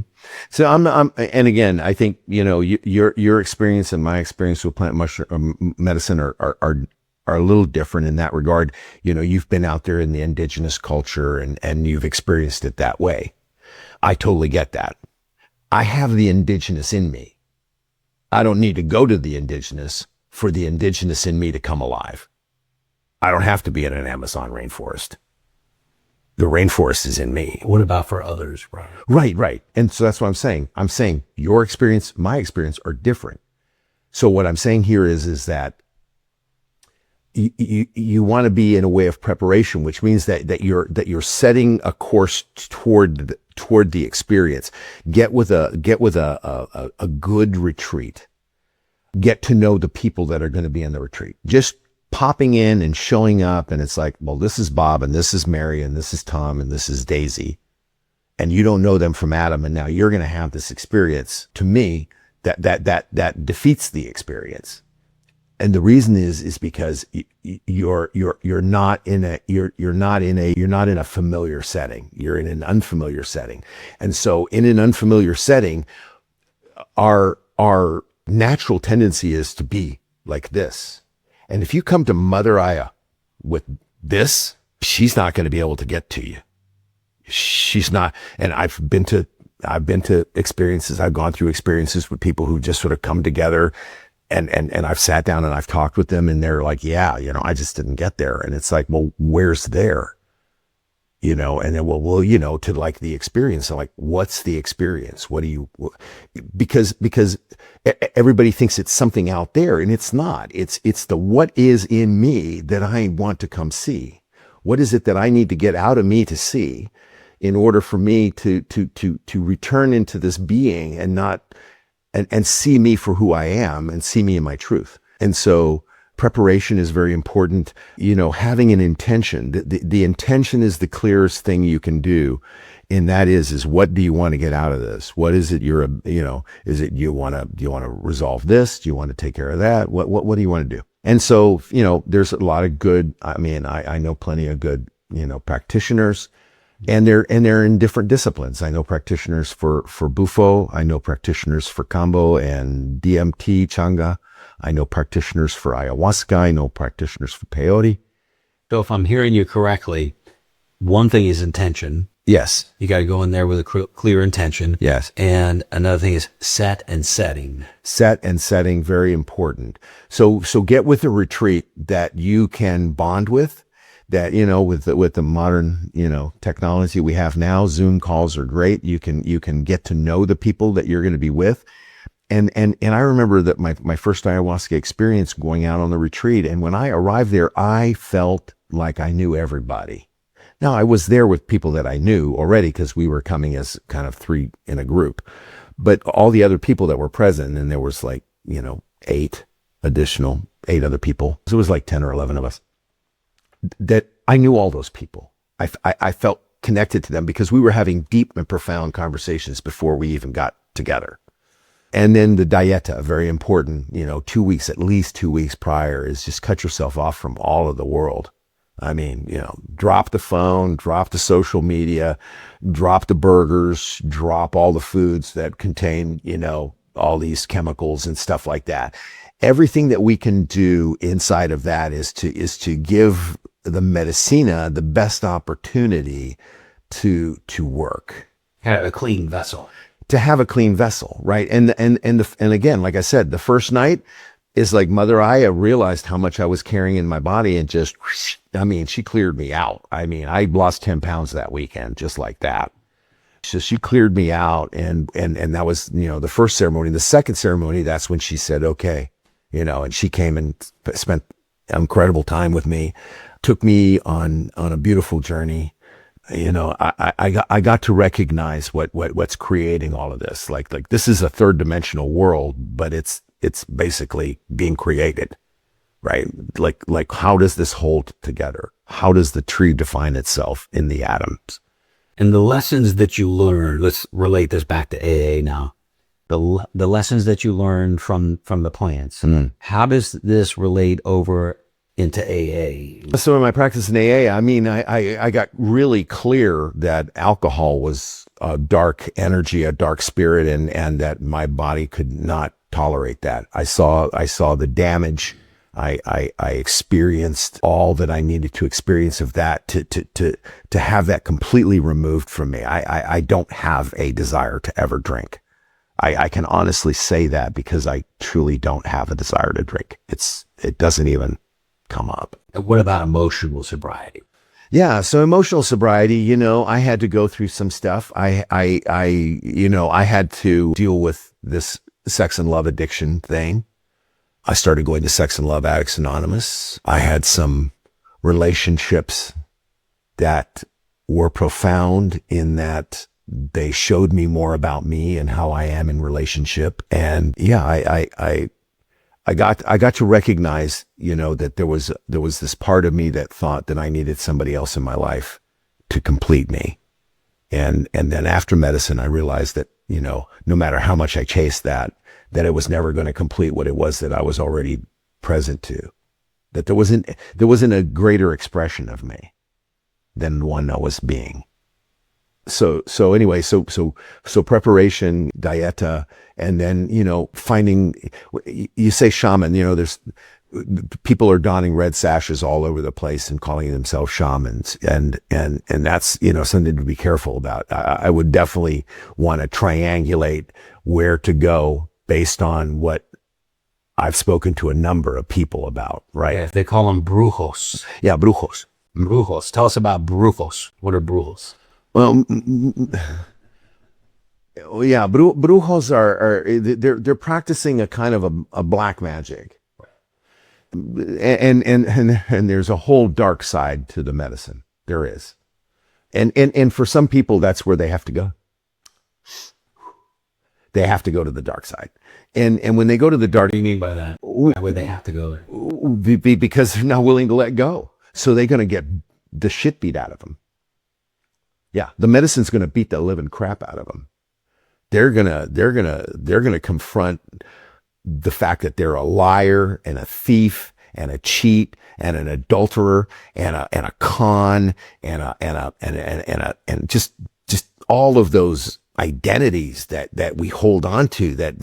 So and again, I think, your experience and my experience with plant mushroom medicine are a little different in that regard. You've been out there in the indigenous culture and you've experienced it that way. I totally get that. I have the indigenous in me. I don't need to go to the indigenous for the indigenous in me to come alive. I don't have to be in an Amazon rainforest. The rainforest is in me. What about for others? Right. And so that's what I'm saying. I'm saying your experience, my experience are different. So what I'm saying here is that you want to be in a way of preparation, which means that you're setting a course toward the experience. Get with a good retreat. Get to know the people that are going to be in the retreat. Just popping in and showing up, and it's like, well, this is Bob, and this is Mary, and this is Tom, and this is Daisy, and you don't know them from Adam, and now you're going to have this experience. To me, that defeats the experience. And the reason is because you're not in a familiar setting. You're in an unfamiliar setting. And so in an unfamiliar setting, our natural tendency is to be like this. And if you come to Mother Aya with this, she's not going to be able to get to you. She's not. And I've been to I've been to experiences, I've gone through experiences with people who just sort of come together, and I've sat down and I've talked with them, and they're like, yeah, I just didn't get there. And it's like, well, where's there? And then, well, to like the experience. So like, what's the experience? What do you, because everybody thinks it's something out there, and it's not. It's the, what is in me that I want to come see? What is it that I need to get out of me to see in order for me to return into this being and not, and see me for who I am and see me in my truth? And so preparation is very important. Having an intention, the intention is the clearest thing you can do. And that is what do you want to get out of this? What is it is it do you want to resolve this? Do you want to take care of that? What do you want to do? And so, there's a lot of good, I know plenty of good, practitioners, and they're in different disciplines. I know practitioners for Bufo. I know practitioners for Kambo and DMT, Changa. I know practitioners for ayahuasca. I know practitioners for peyote. So if I'm hearing you correctly, one thing is intention. Yes. You got to go in there with a clear intention. Yes. And another thing is set and setting. Set and setting, very important. So get with a retreat that you can bond with, that, with the modern, technology we have now. Zoom calls are great. You can get to know the people that you're going to be with. And I remember that my first ayahuasca experience going out on the retreat. And when I arrived there, I felt like I knew everybody. Now, I was there with people that I knew already because we were coming as kind of three in a group, but all the other people that were present, and there was like, 8 other people. So it was like 10 or 11 of us, that I knew all those people. I felt connected to them because we were having deep and profound conversations before we even got together. And then the dieta, very important, 2 weeks, at least 2 weeks prior, is just cut yourself off from all of the world. Drop the phone, drop the social media, drop the burgers, drop all the foods that contain, all these chemicals and stuff like that. Everything that we can do inside of that is to give the medicina the best opportunity to work. Have a clean vessel. To have a clean vessel, right? And again, like I said, the first night is like Mother Aya realized how much I was carrying in my body, and just, she cleared me out. I lost 10 pounds that weekend, just like that. So she cleared me out, and that was, the first ceremony. The second ceremony, that's when she said, okay, and she came and spent incredible time with me, took me on a beautiful journey. I got to recognize what's creating all of this. Like this is a third dimensional world, but it's basically being created, right? Like how does this hold together? How does the tree define itself in the atoms? And the lessons that you learned, let's relate this back to AA now. The lessons that you learned from the plants. Mm-hmm. How does this relate over into AA? So in my practice in AA, I got really clear that alcohol was a dark energy, a dark spirit, and that my body could not tolerate that. I saw the damage. I experienced all that I needed to experience of that to have that completely removed from me. I don't have a desire to ever drink. I can honestly say that because I truly don't have a desire to drink. It doesn't even come up. And what about emotional sobriety? Yeah. So emotional sobriety, I had to go through some stuff. I had to deal with this sex and love addiction thing. I started going to Sex and Love Addicts Anonymous. I had some relationships that were profound in that they showed me more about me and how I am in relationship. And yeah, I got to recognize, that there was this part of me that thought that I needed somebody else in my life to complete me. And then after medicine, I realized that, no matter how much I chased that it was never going to complete what it was that I was already present to, that there wasn't a greater expression of me than the one I was being. So anyway, so preparation, dieta, and then, finding, you say shaman, people are donning red sashes all over the place and calling themselves shamans. And that's, something to be careful about. I would definitely want to triangulate where to go based on what I've spoken to a number of people about, right? Yeah, they call them brujos. Yeah, brujos. Brujos. Tell us about brujos. What are brujos? Well, yeah, brujos are they're practicing a kind of a black magic. And there's a whole dark side to the medicine. There is. And for some people, that's where they have to go. They have to go to the dark side. And when they go to the dark, What do you mean by that? Why would they have to go there? because they're not willing to let go. So they're going to get the shit beat out of them. Yeah. The medicine's going to beat the living crap out of them. They're going to confront the fact that they're a liar and a thief and a cheat and an adulterer and a con and just all of those identities that we hold on to that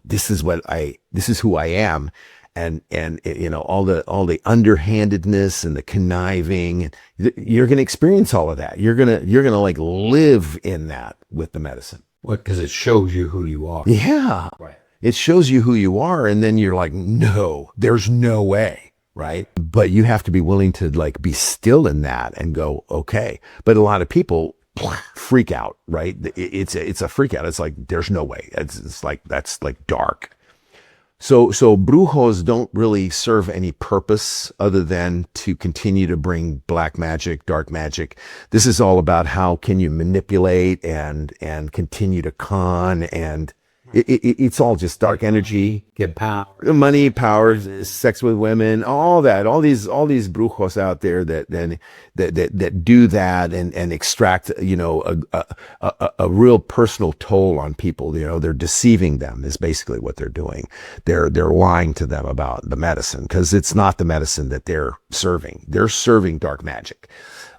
this is who I am. And all the underhandedness and the conniving, you're going to experience all of that. You're going to like live in that with the medicine. What? Because it shows you who you are. Yeah. Right. It shows you who you are. And then you're like, no, there's no way. Right. But you have to be willing to like be still in that and go, okay. But a lot of people freak out, right? It's a freak out. It's like, there's no way. It's like, that's like dark. So brujos don't really serve any purpose other than to continue to bring black magic, dark magic. This is all about how can you manipulate and continue to con, and it's all just dark energy. Get power. Money, power, sex with women, all that, all these brujos out there that do that and extract, a real personal toll on people. They're deceiving them is basically what they're doing. They're lying to them about the medicine because it's not the medicine that they're serving. They're serving dark magic.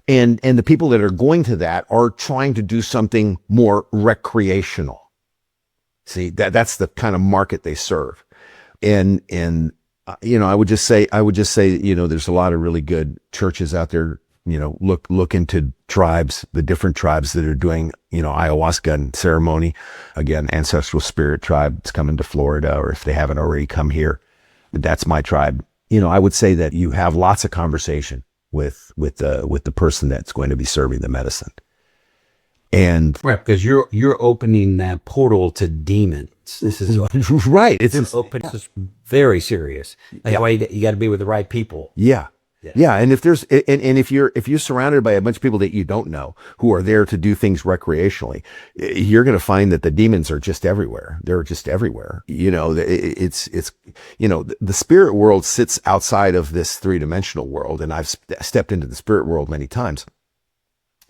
And the people that are going to that are trying to do something more recreational. See, that's the kind of market they serve. And I would just say, there's a lot of really good churches out there. Look into tribes, the different tribes that are doing, ayahuasca and ceremony. Again, Ancestral Spirit Tribe is coming to Florida, or if they haven't already come here, that's my tribe. I would say that you have lots of conversation with the person that's going to be serving the medicine. And right, because you're opening that portal to demons. This is right. It's open. It's very serious. That's why you got to be with the right people. Yeah. And if there's if you're surrounded by a bunch of people that you don't know who are there to do things recreationally, you're going to find that the demons are just everywhere. They're just everywhere. It's the spirit world sits outside of this 3-dimensional world, and I've stepped into the spirit world many times.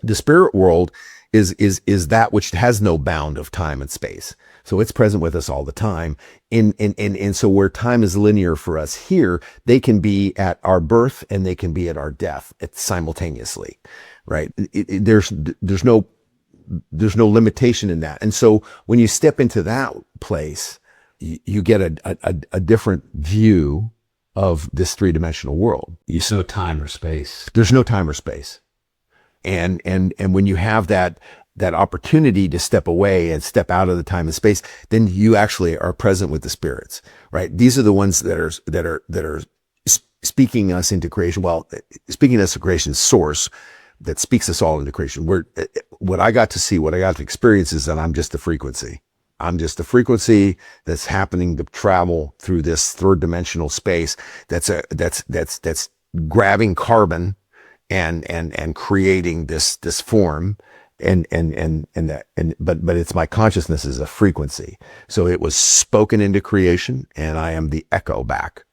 The spirit world is that which has no bound of time and space. So it's present with us all the time. And so where time is linear for us here, they can be at our birth and they can be at our death simultaneously, right? There's no limitation in that. And so when you step into that place, you get a different view of this 3-dimensional world. There's no time or space. There's no time or space. And when you have that opportunity to step away and step out of the time and space, then you actually are present with the spirits, right? These are the ones that are speaking us into creation. Well, speaking us to creation's source that speaks us all into creation. What I got to experience is that I'm just a frequency. I'm just a frequency that's happening to travel through this 3rd-dimensional space. That's grabbing carbon and creating this form, but it's my consciousness is a frequency. So it was spoken into creation, and I am the echo back.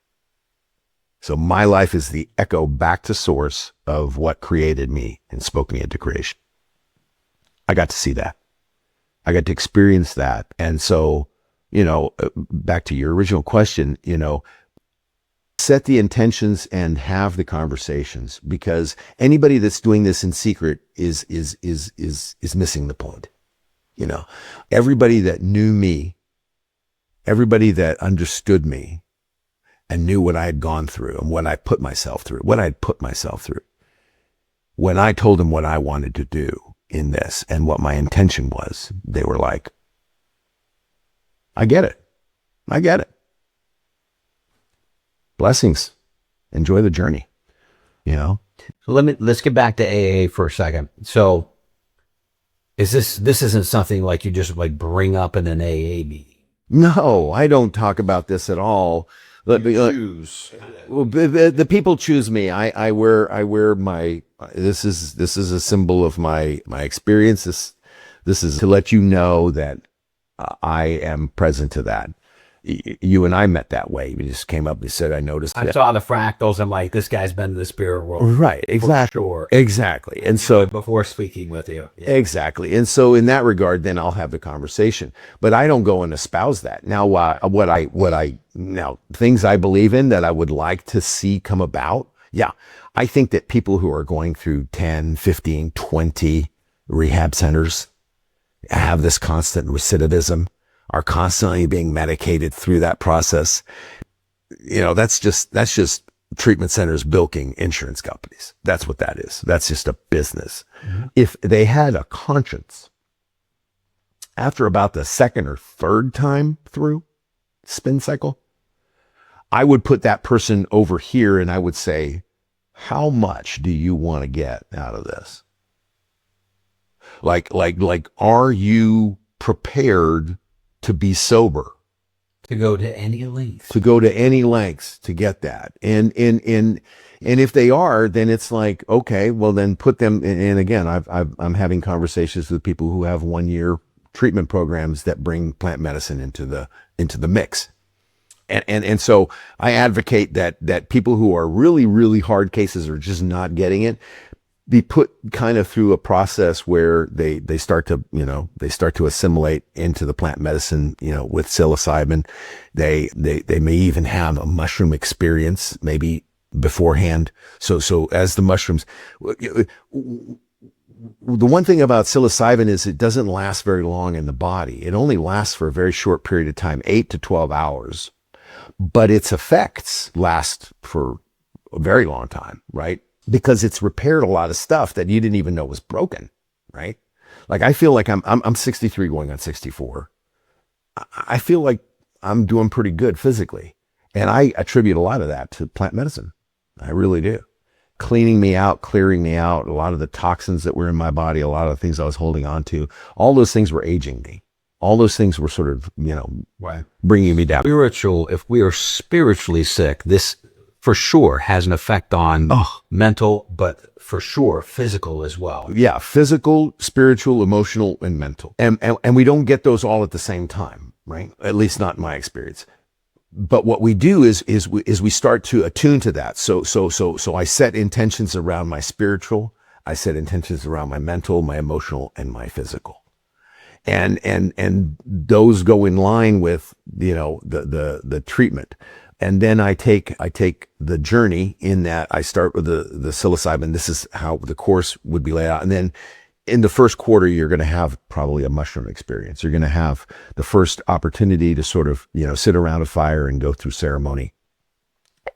So my life is the echo back to source of what created me and spoke me into creation. I got to see that. I got to experience that. And so, back to your original question, set the intentions and have the conversations, because anybody that's doing this in secret is missing the point. Everybody that knew me, everybody that understood me, and knew what I had gone through and what I put myself through, what I had put myself through. When I told them what I wanted to do in this and what my intention was, they were like, I get it. I get it. Blessings. Enjoy the journey, you know? So let's get back to AA for a second. So this isn't something like you just like bring up in an AA meeting? No, I don't talk about this at all. Choose. Well, the people choose me. I wear my, this is a symbol of my experience. This is to let you know that I am present to that. You and I met that way. We just came up and said, I noticed I that. saw the fractals. I'm like, this guy's been to the spirit world. Right. Exactly. Sure. Exactly. And so before speaking with you. Yeah. exactly. And so in that regard, then I'll have the conversation, but I don't go and espouse that. Now, now things I believe in that I would like to see come about. Yeah. I think that people who are going through 10, 15, 20 rehab centers have this constant recidivism, are constantly being medicated through that process. You know, that's just treatment centers bilking insurance companies. That's what that is. That's just a business. Mm-hmm. If they had a conscience after about the second or third time through spin cycle, I would put that person over here and I would say, how much do you want to get out of this? Like, are you prepared to be sober? To go to any length. To go to any lengths to get that. And if they are, then it's like, okay, well then put them, and again, I'm having conversations with people who have 1 year treatment programs that bring plant medicine into the mix. And so I advocate that people who are really, really hard cases are just not getting it, be put kind of through a process where they start to assimilate into the plant medicine, with psilocybin. They may even have a mushroom experience maybe beforehand. So as the mushrooms, the one thing about psilocybin is it doesn't last very long in the body. It only lasts for a very short period of time, 8 to 12 hours, but its effects last for a very long time, right? Because it's repaired a lot of stuff that you didn't even know was broken, right? Like I feel like I'm 63 going on 64. I feel like I'm doing pretty good physically. And I attribute a lot of that to plant medicine. I really do. Cleaning me out, clearing me out, a lot of the toxins that were in my body, a lot of the things I was holding on to, all those things were aging me. All those things were sort of, right, bringing me down. If we are spiritually sick, this for sure has an effect on mental, but for sure physical as well. Yeah, physical, spiritual, emotional, and mental. And we don't get those all at the same time, right? At least not in my experience. But what we do is we start to attune to that. So I set intentions around my spiritual, I set intentions around my mental, my emotional, and my physical. And those go in line with, the treatment. And then I take the journey in that I start with the psilocybin. This is how the course would be laid out. And then in the first quarter, you're going to have probably a mushroom experience. You're going to have the first opportunity to sort of, sit around a fire and go through ceremony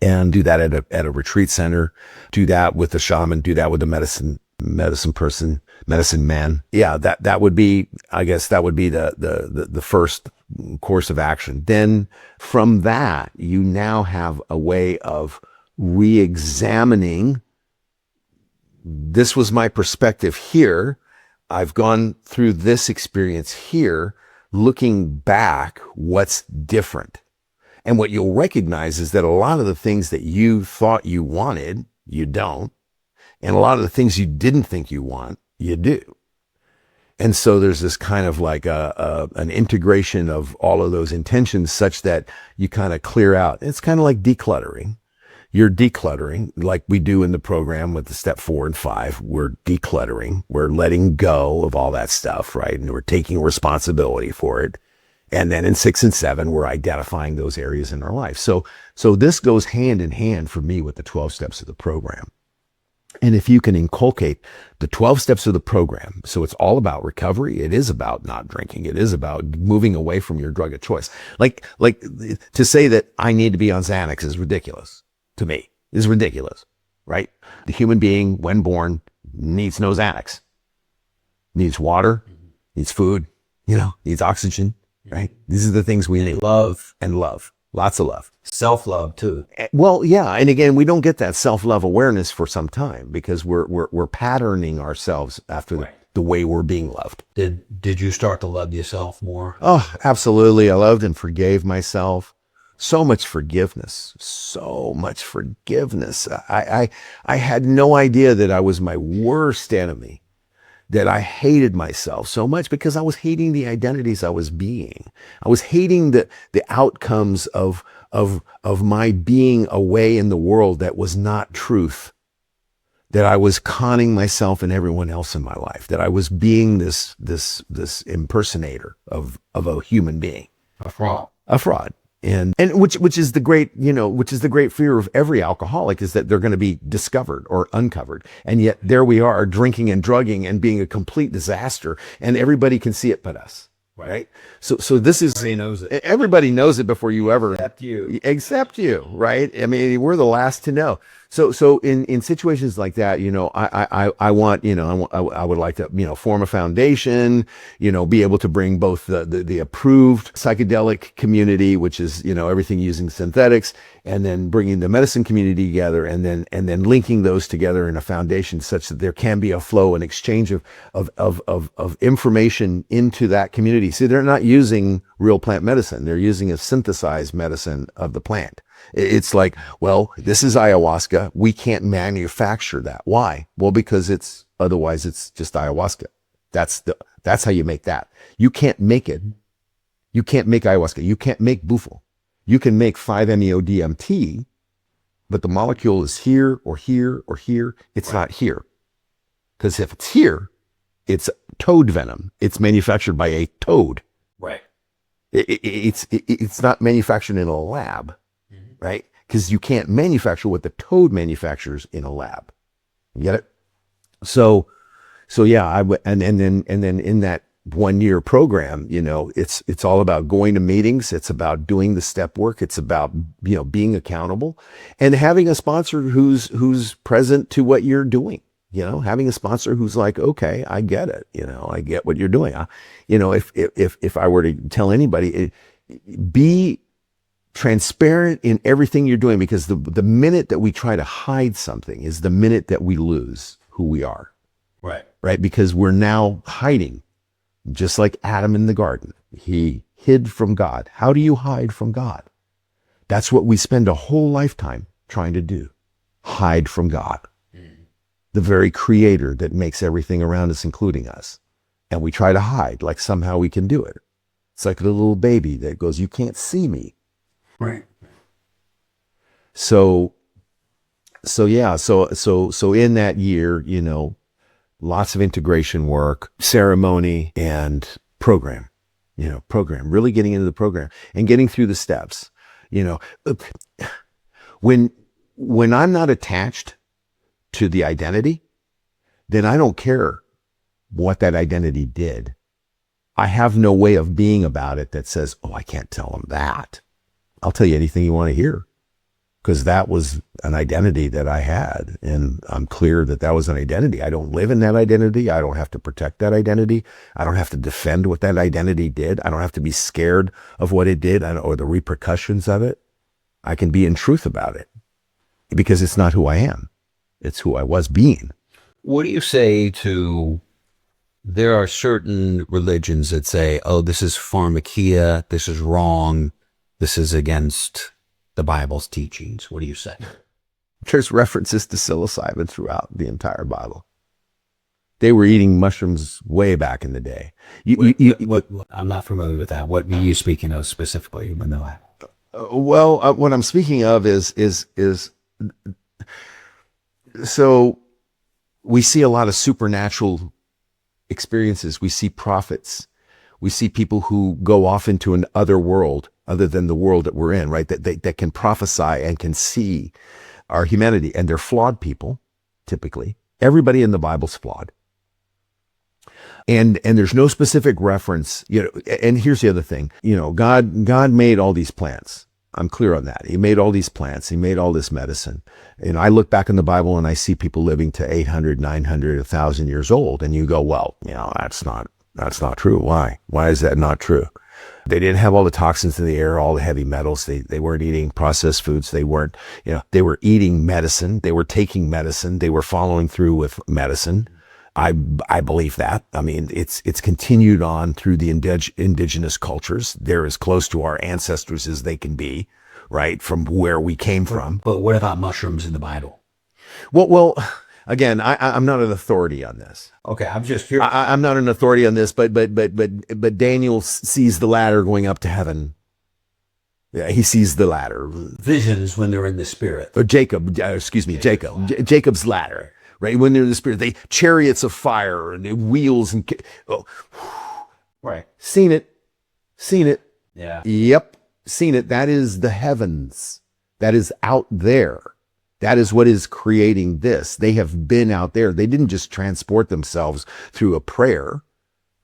and do that at a retreat center, do that with the shaman, do that with the medicine person, medicine man. Yeah, that would be, I guess that would be the first course of action. Then from that, you now have a way of re-examining. This was my perspective here. I've gone through this experience here. Looking back, what's different? And what you'll recognize is that a lot of the things that you thought you wanted, you don't. And a lot of the things you didn't think you want, you do. And so there's this kind of like an integration of all of those intentions such that you kind of clear out. It's kind of like decluttering. You're decluttering like we do in the program with the step 4 and 5. We're decluttering. We're letting go of all that stuff, right? And we're taking responsibility for it. And then in 6 and 7, we're identifying those areas in our life. So this goes hand in hand for me with the 12 steps of the program. And if you can inculcate the 12 steps of the program, so it's all about recovery. It is about not drinking. It is about moving away from your drug of choice. Like to say that I need to be on Xanax is ridiculous to me. Is ridiculous, right? The human being, when born, needs no Xanax. Needs water, needs food, needs oxygen, right? These are the things we need. Love. And love. Lots of love. Self-love too. Well, yeah. And again, we don't get that self-love awareness for some time because we're patterning ourselves after the way we're being loved. Did you start to love yourself more? Oh, absolutely. I loved and forgave myself. So much forgiveness. So much forgiveness. I had no idea that I was my worst enemy, that I hated myself so much because I was hating the identities I was being. I was hating the outcomes of my being away in the world that was not truth, that I was conning myself and everyone else in my life, that I was being this impersonator of a human being. A fraud. A fraud. And which is the great, which is the great fear of every alcoholic, is that they're going to be discovered or uncovered. And yet there we are, drinking and drugging and being a complete disaster, and everybody can see it but us. Right. So this is, Everybody knows it. Everybody knows it before you ever. Except you. Right. I mean, we're the last to know. So in situations like that, I would like to, form a foundation, be able to bring both the approved psychedelic community, which is, everything using synthetics, and then bringing the medicine community together, and then linking those together in a foundation such that there can be a flow and exchange of information into that community. See, they're not using real plant medicine. They're using a synthesized medicine of the plant. It's like, well, this is ayahuasca. We can't manufacture that. Why? Well, because otherwise it's just ayahuasca. That's how you make that. You can't make it. You can't make ayahuasca. You can't make bufo. You can make 5-MeO-DMT, but the molecule is here or here or here. It's not here. Because if it's here, it's toad venom. It's manufactured by a toad. Right. It's not manufactured in a lab. Right? Because you can't manufacture what the toad manufactures in a lab. You get it? So yeah, and then in that 1 year program, it's all about going to meetings. It's about doing the step work. It's about, being accountable and having a sponsor who's present to what you're doing. Having a sponsor who's like, okay, I get it. I get what you're doing. If I were to tell anybody, be transparent in everything you're doing, because the minute that we try to hide something is the minute that we lose who we are. Right? Because we're now hiding, just like Adam in the garden. He hid from God. How do you hide from God? That's what we spend a whole lifetime trying to do. Hide from God. The very creator that makes everything around us, including us. And we try to hide like somehow we can do it. It's like a little baby that goes, you can't see me. Right. So yeah, so in that year, lots of integration work, ceremony, and program, really getting into the program and getting through the steps. When I'm not attached to the identity, then I don't care what that identity did. I have no way of being about it that says, oh, I can't tell them that. I'll tell you anything you want to hear, because that was an identity that I had. And I'm clear that was an identity. I don't live in that identity. I don't have to protect that identity. I don't have to defend what that identity did. I don't have to be scared of what it did or the repercussions of it. I can be in truth about it because it's not who I am. It's who I was being. What do you say to, there are certain religions that say, oh, this is pharmakia, this is wrong, this is against the Bible's teachings. What do you say? There's references to psilocybin throughout the entire Bible. They were eating mushrooms way back in the day. I'm not familiar with that. What are you speaking of specifically? What I'm speaking of is so we see a lot of supernatural experiences. We see prophets. We see people who go off into an other world other than the world that we're in, right? That can prophesy and can see our humanity. And they're flawed people. typically. Everybody in the Bible's flawed. And there's no specific reference, and here's the other thing, God made all these plants. I'm clear on that. He made all these plants. He made all this medicine. And I look back in the Bible and I see people living to 800, 900, 1,000 years old. And you go, well, that's not true. Why? Why is that not true? They didn't have all the toxins in the air, all the heavy metals. They weren't eating processed foods. They weren't, they were eating medicine. They were taking medicine. They were following through with medicine. I believe that. I mean, it's continued on through the indigenous cultures. They're as close to our ancestors as they can be, right? From where we came from. But what about mushrooms in the Bible? Well, again, I'm not an authority on this. Okay, I'm just curious. I'm not an authority on this, but Daniel sees the ladder going up to heaven. Yeah, he sees the ladder. Visions when they're in the spirit. Or Jacob's ladder. Right, when they're in the spirit, they chariots of fire and wheels and right. Seen it. Yeah. Yep, seen it. That is the heavens. That is out there. That is what is creating this. They have been out there. They didn't just transport themselves through a prayer.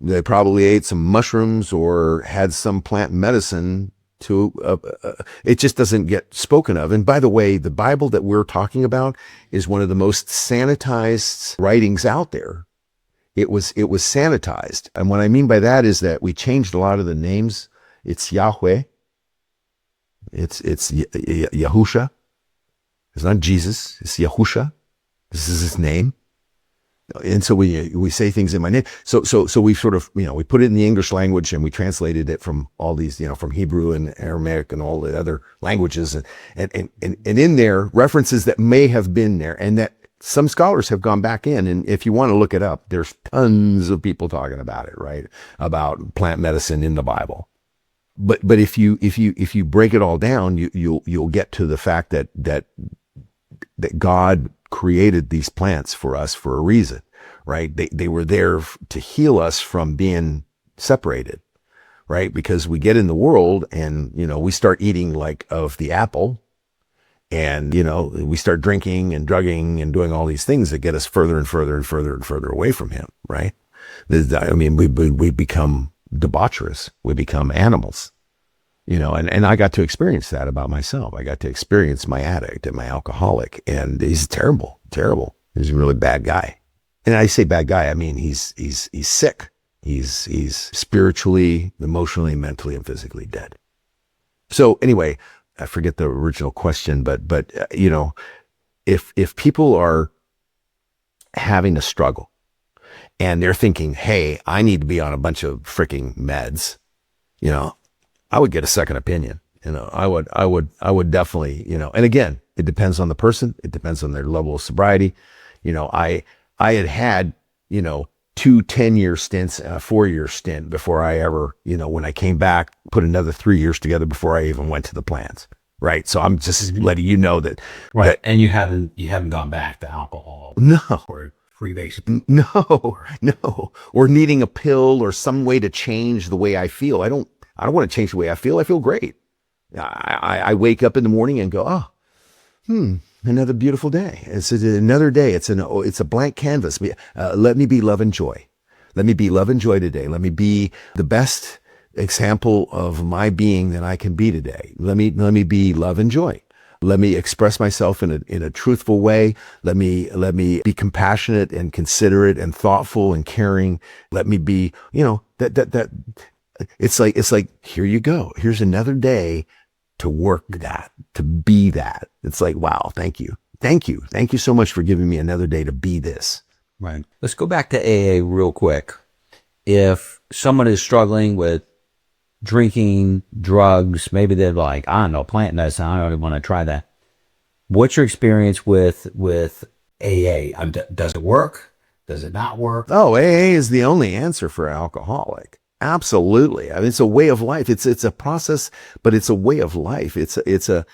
They probably ate some mushrooms or had some plant medicine. It just doesn't get spoken of. And by the way, the Bible that we're talking about is one of the most sanitized writings out there. It was sanitized. And what I mean by that is that we changed a lot of the names. It's Yahweh. It's Yahusha. It's not Jesus. It's Yahusha. This is his name. And so we say things in my name. So we sort of, we put it in the English language and we translated it from all these, from Hebrew and Aramaic and all the other languages. And in there, references that may have been there and that some scholars have gone back in. And if you want to look it up, there's tons of people talking about it, right? About plant medicine in the Bible. But if you break it all down, you'll get to the fact that God created these plants for us for a reason, right? They were there to heal us from being separated, right? Because we get in the world and, we start eating like of the apple and, we start drinking and drugging and doing all these things that get us further and further and further and further away from him, right? I mean, we become debaucherous. We become animals. And I got to experience that about myself. I got to experience my addict and my alcoholic, and he's terrible. He's a really bad guy. And I say bad guy, I mean, he's sick. He's spiritually, emotionally, mentally, and physically dead. So anyway, I forget the original question, but if people are having a struggle and they're thinking, hey, I need to be on a bunch of freaking meds, I would get a second opinion. I would definitely, and again, it depends on the person. It depends on their level of sobriety. I had 2 10-year stints and a 4-year stint before I ever, when I came back, put another 3 years together before I even went to the plants. Right. So I'm just letting you know that. Right. That, and you haven't gone back to alcohol. No. Or freebase. No. Or needing a pill or some way to change the way I feel. I don't want to change the way I feel. I feel great. I wake up in the morning and go, another beautiful day. It's another day. It's a blank canvas. Let me be love and joy. Let me be love and joy today. Let me be the best example of my being that I can be today. Let me be love and joy. Let me express myself in a truthful way. Let me be compassionate and considerate and thoughtful and caring. Let me be, that it's like, here you go. Here's another day to work that, to be that. It's like, wow, thank you. Thank you. Thank you so much for giving me another day to be this. Right. Let's go back to AA real quick. If someone is struggling with drinking, drugs, maybe they're like, I don't know, plant medicine, I don't even want to try that. What's your experience with AA? Does it work? Does it not work? Oh, AA is the only answer for an alcoholic. Absolutely. I mean, it's a way of life. It's a process, but it's a way of life. It's a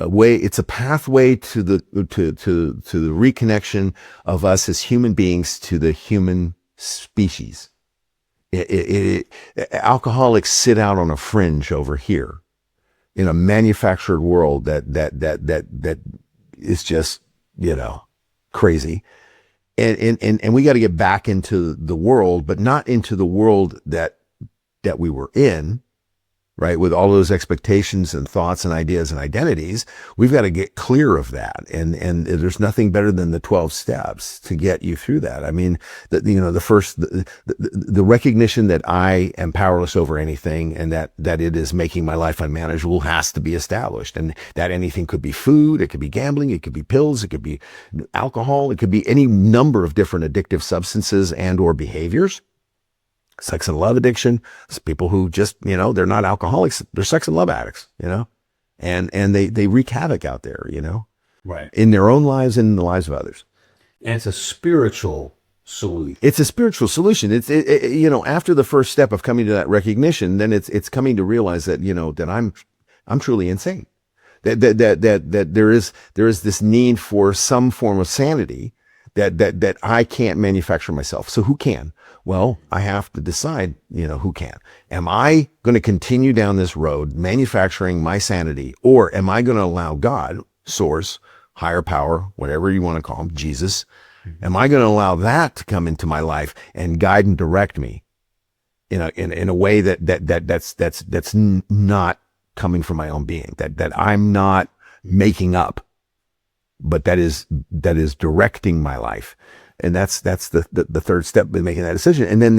way. It's a pathway to the reconnection of us as human beings to the human species. Alcoholics sit out on a fringe over here in a manufactured world that is just crazy. And we got to get back into the world, but not into the world that we were in, right? With all those expectations and thoughts and ideas and identities. We've got to get clear of that. And there's nothing better than the 12 steps to get you through that. I mean, the recognition that I am powerless over anything, and that it is making my life unmanageable, has to be established. And that anything could be food, it could be gambling, it could be pills, it could be alcohol, it could be any number of different addictive substances and or behaviors. Sex and love addiction. It's people who just, they're not alcoholics, they're sex and love addicts, and they wreak havoc out there, right, in their own lives and in the lives of others. And it's a spiritual solution. It's a spiritual solution. It's after the first step of coming to that recognition, then it's coming to realize that, that I'm truly insane. That there is this need for some form of sanity that I can't manufacture myself. So who can? Well, I have to decide, who can. Am I going to continue down this road manufacturing my sanity, or am I going to allow God, source, higher power, whatever you want to call him, Jesus, am I going to allow that to come into my life and guide and direct me in a way that's not coming from my own being, that I'm not making up, but that is directing my life. And that's the third step in making that decision. And then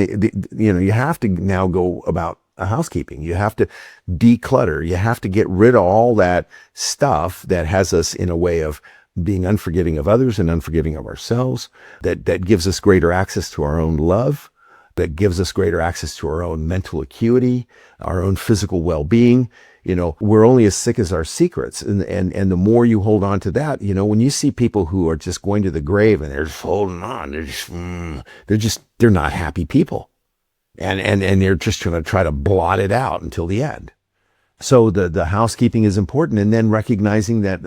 you have to now go about a housekeeping. You have to declutter. You have to get rid of all that stuff that has us in a way of being unforgiving of others and unforgiving of ourselves, that gives us greater access to our own love, that gives us greater access to our own mental acuity, our own physical well-being. We're only as sick as our secrets. And the more you hold on to that, when you see people who are just going to the grave and they're just holding on, they're not happy people. And they're just going to try to blot it out until the end. So the housekeeping is important. And then recognizing that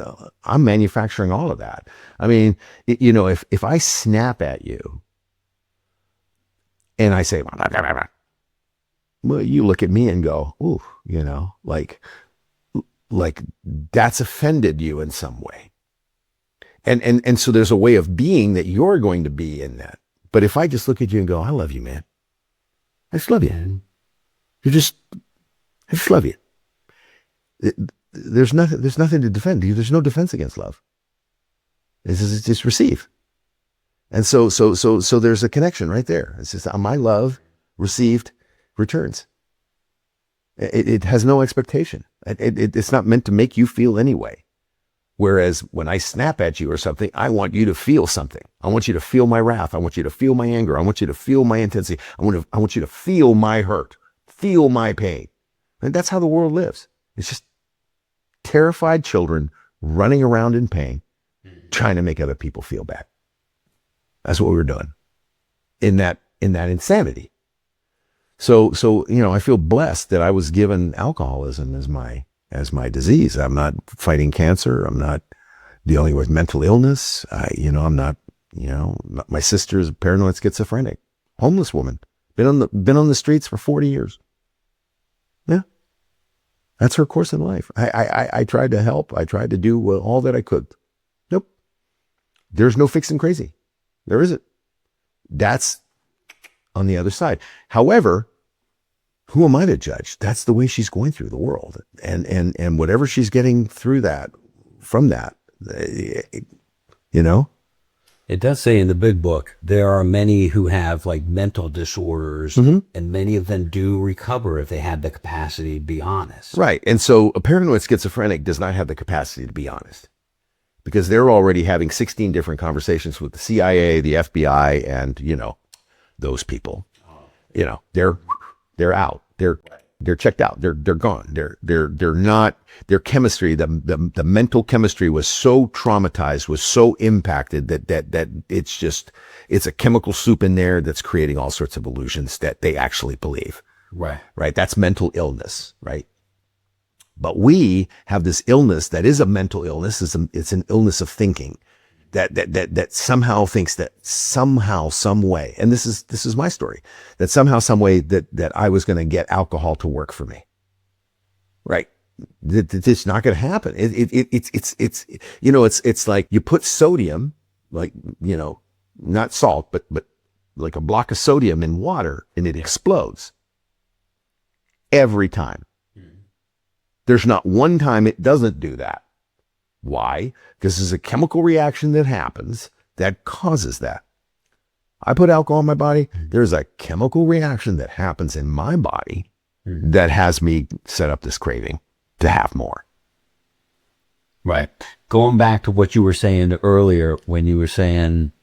I'm manufacturing all of that. I mean, if I snap at you and I say, well, you look at me and go, ooh, like that's offended you in some way. And so there's a way of being that you're going to be in that. But if I just look at you and go, I love you, man. I just love you. I just love you. There's nothing to defend. There's no defense against love. It's just receive. And so there's a connection right there. It's just my love received returns. It has no expectation. It's not meant to make you feel any way. Whereas when I snap at you or something, I want you to feel something. I want you to feel my wrath. I want you to feel my anger. I want you to feel my intensity. I want you to feel my hurt, feel my pain. And that's how the world lives. It's just terrified children running around in pain, trying to make other people feel bad. That's what we were doing in that insanity. So, I feel blessed that I was given alcoholism as my disease. I'm not fighting cancer. I'm not dealing with mental illness. I'm not, my sister is paranoid schizophrenic, homeless woman, been on the streets for 40 years. Yeah. That's her course in life. I tried to help. I tried to do all that I could. Nope. There's no fixing crazy. There isn't. That's on the other side. However, who am I to judge? That's the way she's going through the world. And whatever she's getting through that, from that, It does say in the big book, there are many who have like mental disorders, and many of them do recover if they had the capacity to be honest. Right. And so a paranoid schizophrenic does not have the capacity to be honest, because they're already having 16 different conversations with the CIA, the FBI, and, those people. They're out. They're checked out. They're gone. They're not, their chemistry, the mental chemistry was so traumatized, was so impacted that it's a chemical soup in there that's creating all sorts of illusions that they actually believe. Right. Right. That's mental illness. Right. But we have this illness that is a mental illness. It's an illness of thinking that somehow thinks that somehow, some way, and this is my story, that somehow, some way that I was going to get alcohol to work for me. Right. It's not going to happen. It's like you put sodium, like, not salt, but like a block of sodium in water, and it explodes every time. There's not one time it doesn't do that. Why? Because there's a chemical reaction that happens that causes that. I put alcohol in my body. There's a chemical reaction that happens in my body that has me set up this craving to have more. Right. Going back to what you were saying earlier, when you were saying,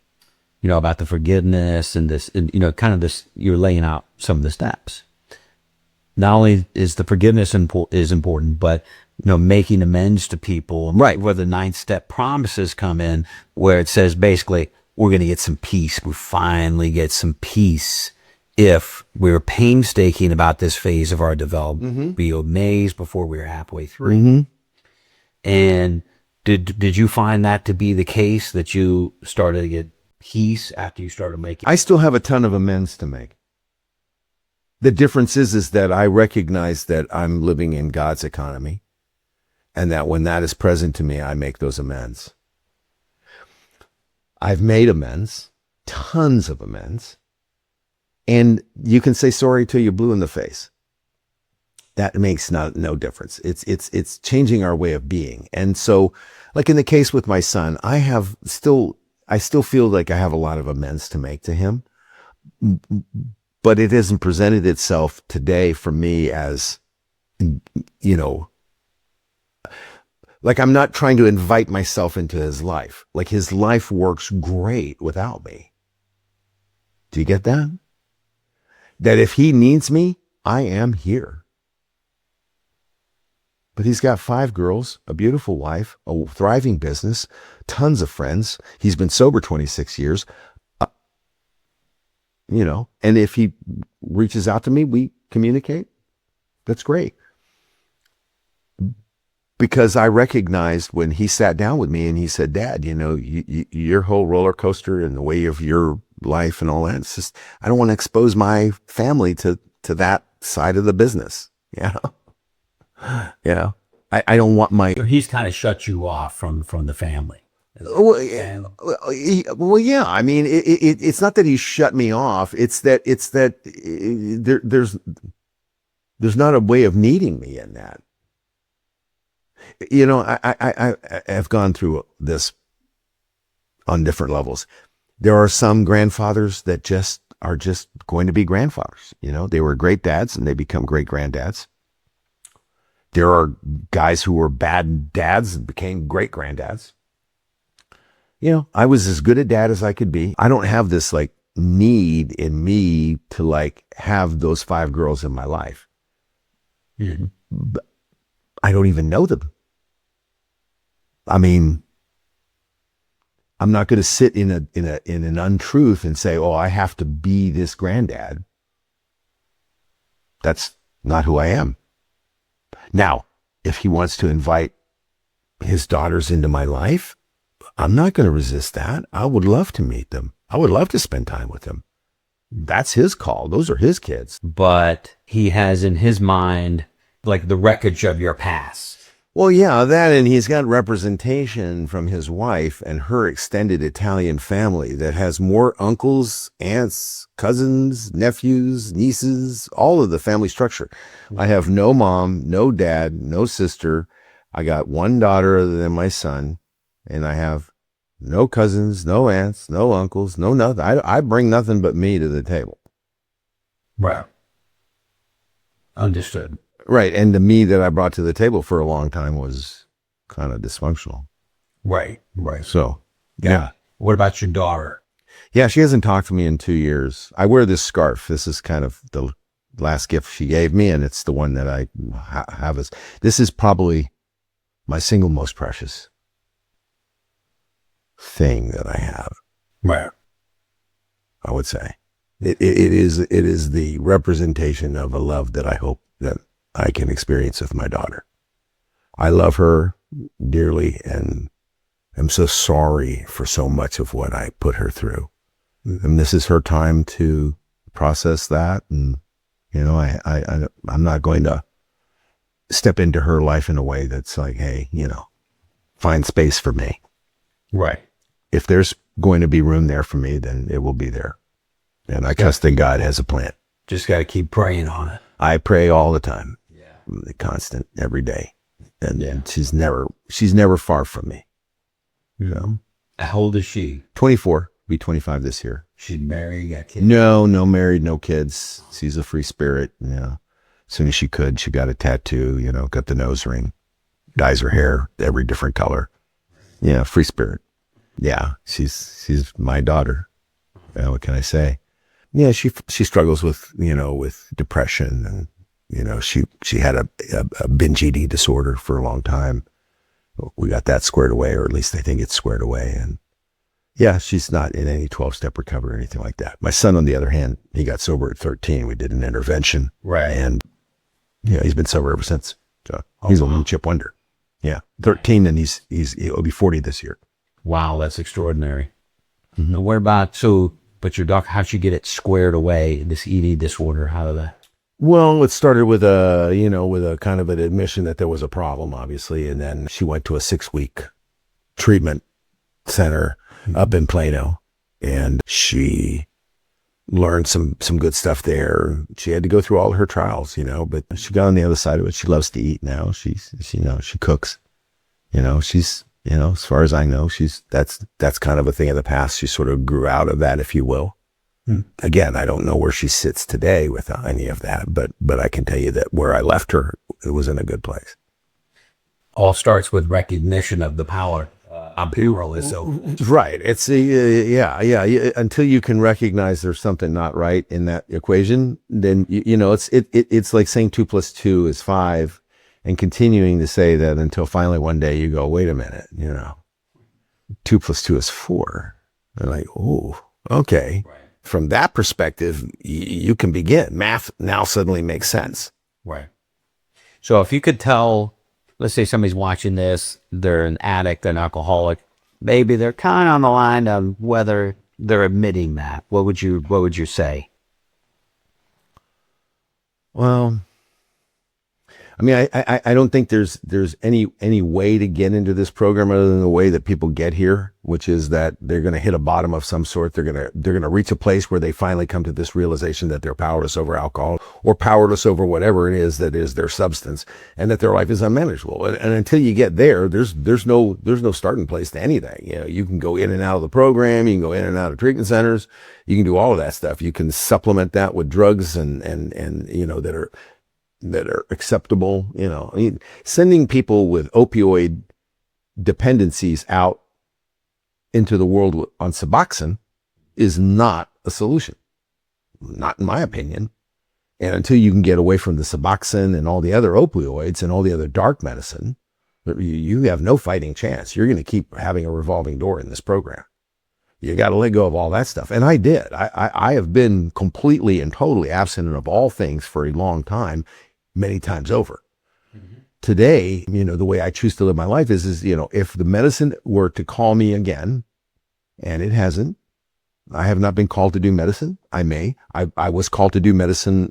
about the forgiveness and this, and, kind of this, you're laying out some of the steps. Not only is the forgiveness is important, but, making amends to people. Right. Where the 9th step promises come in, where it says basically, we're going to get some peace. We finally get some peace if we're painstaking about this phase of our development. Be amazed before we're halfway through. And did you find that to be the case, that you started to get peace after you started making? I still have a ton of amends to make. The difference is that I recognize that I'm living in God's economy, and that when that is present to me, I make those amends. I've made amends, tons of amends, and you can say sorry till you're blue in the face. That makes no difference. It's changing our way of being. And so, like in the case with my son, I still feel like I have a lot of amends to make to him, but it hasn't presented itself today for me as, like I'm not trying to invite myself into his life. Like his life works great without me. Do you get that? That if he needs me, I am here. But he's got 5 girls, a beautiful wife, a thriving business, tons of friends. He's been sober 26 years. And if he reaches out to me, we communicate. That's great. Because I recognized when he sat down with me and he said, Dad, your whole roller coaster and the way of your life and all that, it's just, I don't want to expose my family to that side of the business. I don't want my... So he's kind of shut you off from the family. Well, yeah. I mean, it's not that he shut me off. It's that there's not a way of needing me in that. I have gone through this on different levels. There are some grandfathers that are just going to be grandfathers. They were great dads and they become great granddads. There are guys who were bad dads and became great granddads. I was as good a dad as I could be. I don't have this like need in me to like have those 5 girls in my life. But I don't even know them. I mean, I'm not going to sit in an untruth and say, oh, I have to be this granddad. That's not who I am. Now, if he wants to invite his daughters into my life, I'm not going to resist that. I would love to meet them. I would love to spend time with them. That's his call. Those are his kids. But he has in his mind, like the wreckage of your past. Well, yeah, that, and he's got representation from his wife and her extended Italian family that has more uncles, aunts, cousins, nephews, nieces, all of the family structure. I have no mom, no dad, no sister. I got 1 daughter other than my son, and I have no cousins, no aunts, no uncles, no nothing. I bring nothing but me to the table. Right. Understood. Right. And the me that I brought to the table for a long time was kind of dysfunctional. Right. So, yeah. What about your daughter? Yeah, she hasn't talked to me in 2 years. I wear this scarf. This is kind of the last gift she gave me, and it's the one that I have. This is probably my single most precious thing that I have. Right. I would say. It is the representation of a love that I hope that I can experience with my daughter. I love her dearly and am so sorry for so much of what I put her through. And this is her time to process that. And, I'm not going to step into her life in a way that's like, hey, find space for me. Right. If there's going to be room there for me, then it will be there. And I trust that God has a plan. Just got to keep praying on it. I pray all the time. Yeah. Constant, every day. And she's never far from me. How old is she? 24, be 25 this year. She's married, got kids? No married, no kids. She's a free spirit. As soon as she could, she got a tattoo, got the nose ring, dyes her hair every different color. Yeah, free spirit. Yeah, she's my daughter. What can I say? Yeah, she struggles with, with depression, and, she had a binge eating disorder for a long time. We got that squared away, or at least I think it's squared away. And yeah, she's not in any 12-step recovery or anything like that. My son, on the other hand, he got sober at 13. We did an intervention. Right. And, he's been sober ever since. So he's a little chip wonder. Yeah. 13, and he'll be 40 this year. Wow, that's extraordinary. Mm-hmm. What about, but your doctor, how'd you get it squared away, this eating disorder? How did that? Well, it started with a kind of an admission that there was a problem, obviously. And then she went to a 6-week treatment center up in Plano, and she learned some good stuff there. She had to go through all her trials, but she got on the other side of it. She loves to eat now. She cooks, she's, as far as I know, that's kind of a thing of the past. She sort of grew out of that, if you will. Again, I don't know where she sits today with any of that, but I can tell you that where I left her, it was in a good place. All starts with recognition of the power. I'm powerless. So right. It's yeah. Until you can recognize there's something not right in that equation, then it's like saying 2 + 2 is 5, and continuing to say that until finally one day you go, wait a minute, 2 + 2 is 4. They're like, oh, okay. Right. From that perspective, you can begin. Math now suddenly makes sense. Right. So if you could tell, let's say somebody's watching this, they're an addict, an alcoholic, maybe they're kind of on the line of whether they're admitting that. What would you say? Well, I mean, I don't think there's any way to get into this program other than the way that people get here, which is that they're going to hit a bottom of some sort. They're going to reach a place where they finally come to this realization that they're powerless over alcohol or powerless over whatever it is that is their substance, and that their life is unmanageable. And until you get there, there's no starting place to anything. You can go in and out of the program, you can go in and out of treatment centers, you can do all of that stuff. You can supplement that with drugs and that are acceptable. Sending people with opioid dependencies out into the world on Suboxone is not a solution, not in my opinion. And until you can get away from the Suboxone and all the other opioids and all the other dark medicine, you have no fighting chance. You're going to keep having a revolving door in this program. You got to let go of all that stuff. And I did. I have been completely and totally abstinent of all things for a long time, many times over. Mm-hmm. Today, the way I choose to live my life is, if the medicine were to call me again, and it hasn't, I have not been called to do medicine. I may. I was called to do medicine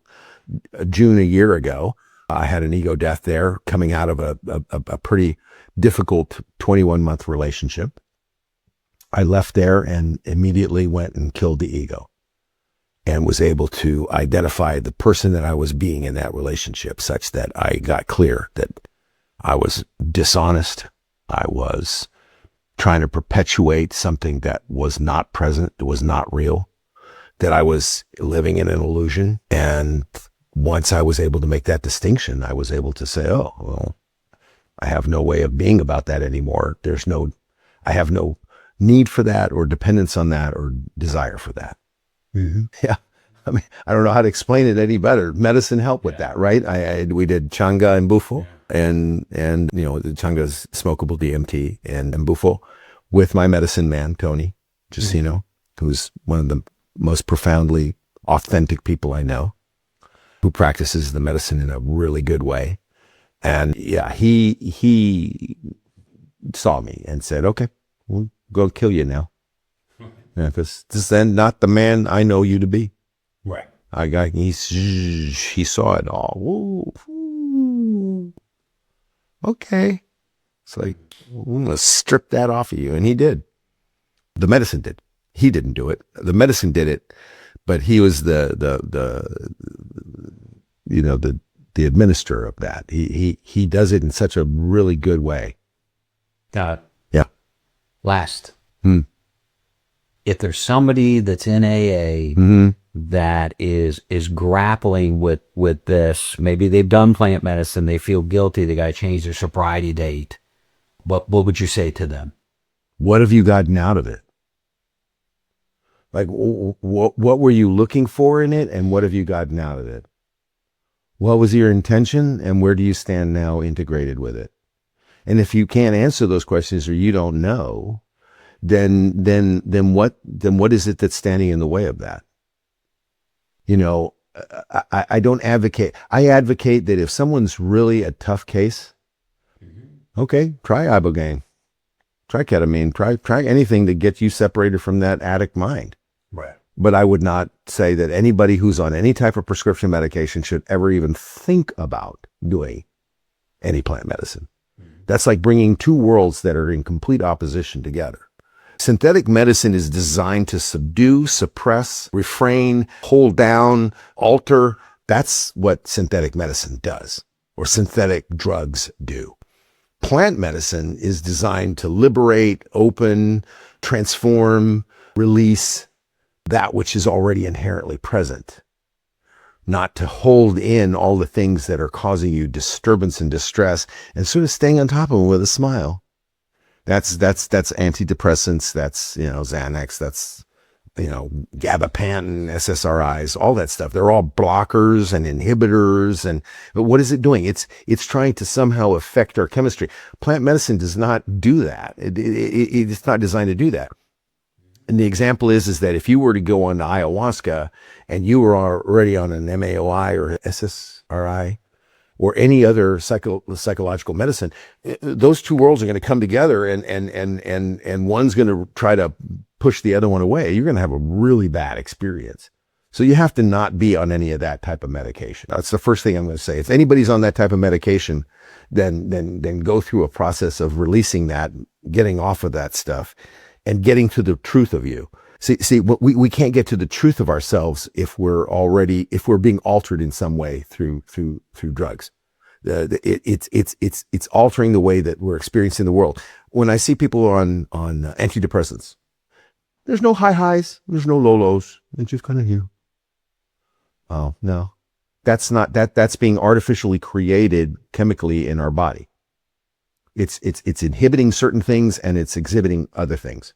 June a year ago. I had an ego death there coming out of a pretty difficult 21-month relationship. I left there and immediately went and killed the ego, and was able to identify the person that I was being in that relationship, such that I got clear that I was dishonest. I was trying to perpetuate something that was not present, that was not real, that I was living in an illusion. And once I was able to make that distinction, I was able to say, oh, well, I have no way of being about that anymore. I have no need for that or dependence on that or desire for that. Mm-hmm. Yeah. I mean, I don't know how to explain it any better. Medicine helped with that, right? We did Changa and Bufo, and the Changa's smokable DMT and Bufo with my medicine man, Tony Giacino, who's one of the most profoundly authentic people I know, who practices the medicine in a really good way. And yeah, he saw me and said, okay, we'll go kill you now. Yeah, because this is not the man I know you to be. Right. He saw it all. Ooh. Okay. It's like, I'm going to strip that off of you. And he did. The medicine did. He didn't do it. The medicine did it, but he was the administrator of that. He does it in such a really good way. Yeah. Last, Hmm. if there's somebody that's in AA Mm-hmm. that is grappling with this, maybe they've done plant medicine, they feel guilty, they got to change their sobriety date. What would you say to them? What have you gotten out of it? Like, what were you looking for in it, and what have you gotten out of it? What was your intention, and where do you stand now integrated with it? And if you can't answer those questions, or you don't know, then what is it that's standing in the way of that? You know, I don't advocate. I advocate that if someone's really a tough case, okay, try ibogaine, try ketamine, try anything to get you separated from that addict mind. Right. But I would not say that anybody who's on any type of prescription medication should ever even think about doing any plant medicine. That's like bringing two worlds that are in complete opposition together. Synthetic medicine is designed to subdue, suppress, refrain, hold down, alter. That's what synthetic medicine does, or synthetic drugs do. Plant medicine is designed to liberate, open, transform, release that which is already inherently present, not to hold in all the things that are causing you disturbance and distress and sort of staying on top of them with a smile. That's antidepressants, that's, Xanax, that's, gabapentin, SSRIs, all that stuff. They're all blockers and inhibitors. But what is it doing? It's trying to somehow affect our chemistry. Plant medicine does not do that. It's not designed to do that. And the example is that if you were to go on to ayahuasca and you were already on an MAOI or SSRI or any other psychological medicine, those two worlds are going to come together and one's going to try to push the other one away. You're going to have a really bad experience. So you have to not be on any of that type of medication. That's the first thing I'm going to say. If anybody's on that type of medication, then go through a process of releasing that, getting off of that stuff, and getting to the truth of you. See, we can't get to the truth of ourselves if we're being altered in some way through drugs. It's altering the way that we're experiencing the world. When I see people on antidepressants, there's no high highs, there's no low lows. It's just kind of here. Oh no, that's being artificially created chemically in our body. It's inhibiting certain things and it's exhibiting other things.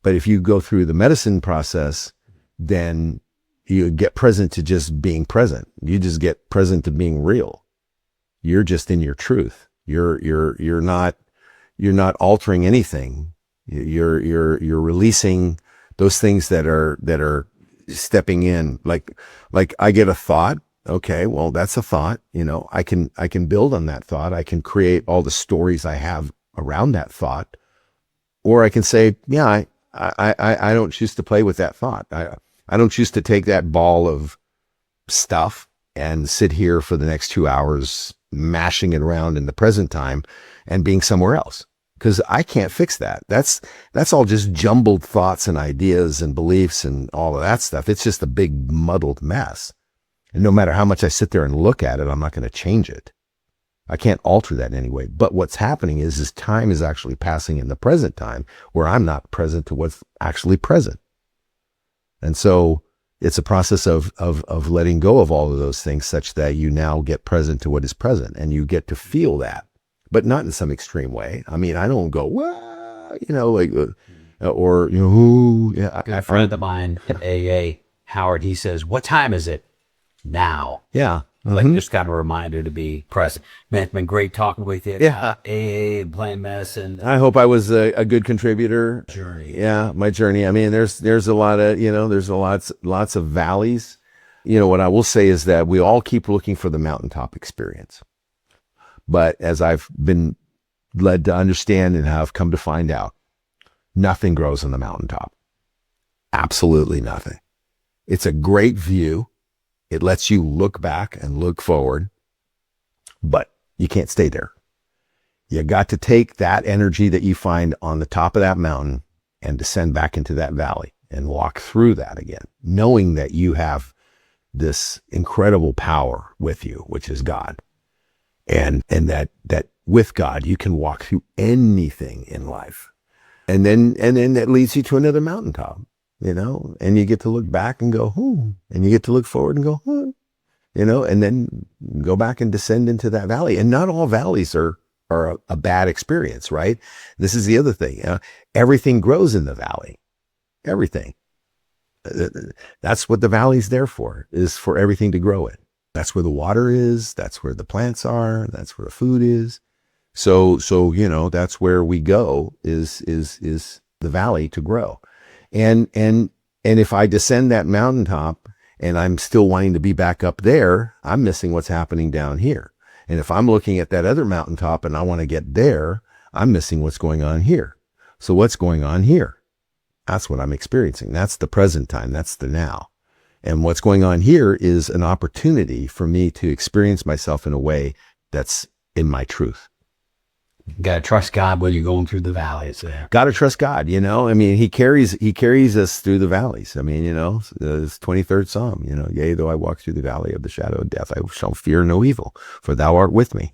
But if you go through the medicine process, then you get present to just being present. You just get present to being real. You're just in your truth. You're not altering anything. You're releasing those things that are stepping in. Like I get a thought. Okay, well, that's a thought. I can build on that thought. I can create all the stories I have around that thought, or I can say, yeah, I don't choose to play with that thought. I don't choose to take that ball of stuff and sit here for the next 2 hours mashing it around in the present time and being somewhere else, because I can't fix that. That's all just jumbled thoughts and ideas and beliefs and all of that stuff. It's just a big muddled mess. And no matter how much I sit there and look at it, I'm not going to change it. I can't alter that in any way. But what's happening is time is actually passing in the present time where I'm not present to what's actually present. And so it's a process of letting go of all of those things such that you now get present to what is present and you get to feel that, but not in some extreme way. I mean, I don't go, "Wah," or, ooh, yeah. A friend of mine at AA, Howard, he says, "What time is it?" Now. Yeah. Like just kind of a reminder to be present. Man, it's been great talking with you. Yeah. AA and plant medicine. I hope I was a good contributor. Journey. Yeah, my journey. I mean, there's a lot of, there's lots of valleys. What I will say is that we all keep looking for the mountaintop experience. But as I've been led to understand and have come to find out, nothing grows on the mountaintop. Absolutely nothing. It's a great view. It lets you look back and look forward, but You can't stay there. You got to take that energy that you find on the top of that mountain and descend back into that valley and walk through that again, knowing that you have this incredible power with you, which is God. And that with God, you can walk through anything in life. And then that leads you to another mountaintop, and you get to look back and go, and you get to look forward and go, and then go back and descend into that valley. And not all valleys are a bad experience, right? This is the other thing. Everything grows in the valley. Everything. That's what the valley's there for, is for everything to grow in. That's where the water is. That's where the plants are. That's where the food is. So that's where we go is the valley to grow. And if I descend that mountaintop and I'm still wanting to be back up there, I'm missing what's happening down here. And if I'm looking at that other mountaintop and I want to get there, I'm missing what's going on here. So what's going on here? That's what I'm experiencing. That's the present time. That's the now. And what's going on here is an opportunity for me to experience myself in a way that's in my truth. You gotta trust God when you're going through the valleys there. Gotta trust God, I mean, he carries us through the valleys. I mean, this 23rd Psalm, yea, though I walk through the valley of the shadow of death, I shall fear no evil, for thou art with me.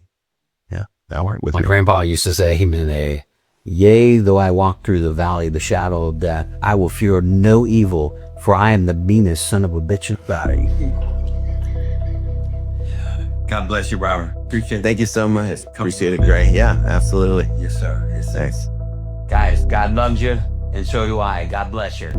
Yeah, thou art with me. My grandpa used to say, yea, though I walk through the valley of the shadow of death, I will fear no evil, for I am the meanest son of a bitch in the valley. God bless you, Robert. Appreciate it. Thank you so much. Appreciate it, Gray. Yeah, absolutely. Yes, sir. Yes, sir. Thanks. Guys, God loves you, and so do I. God bless you.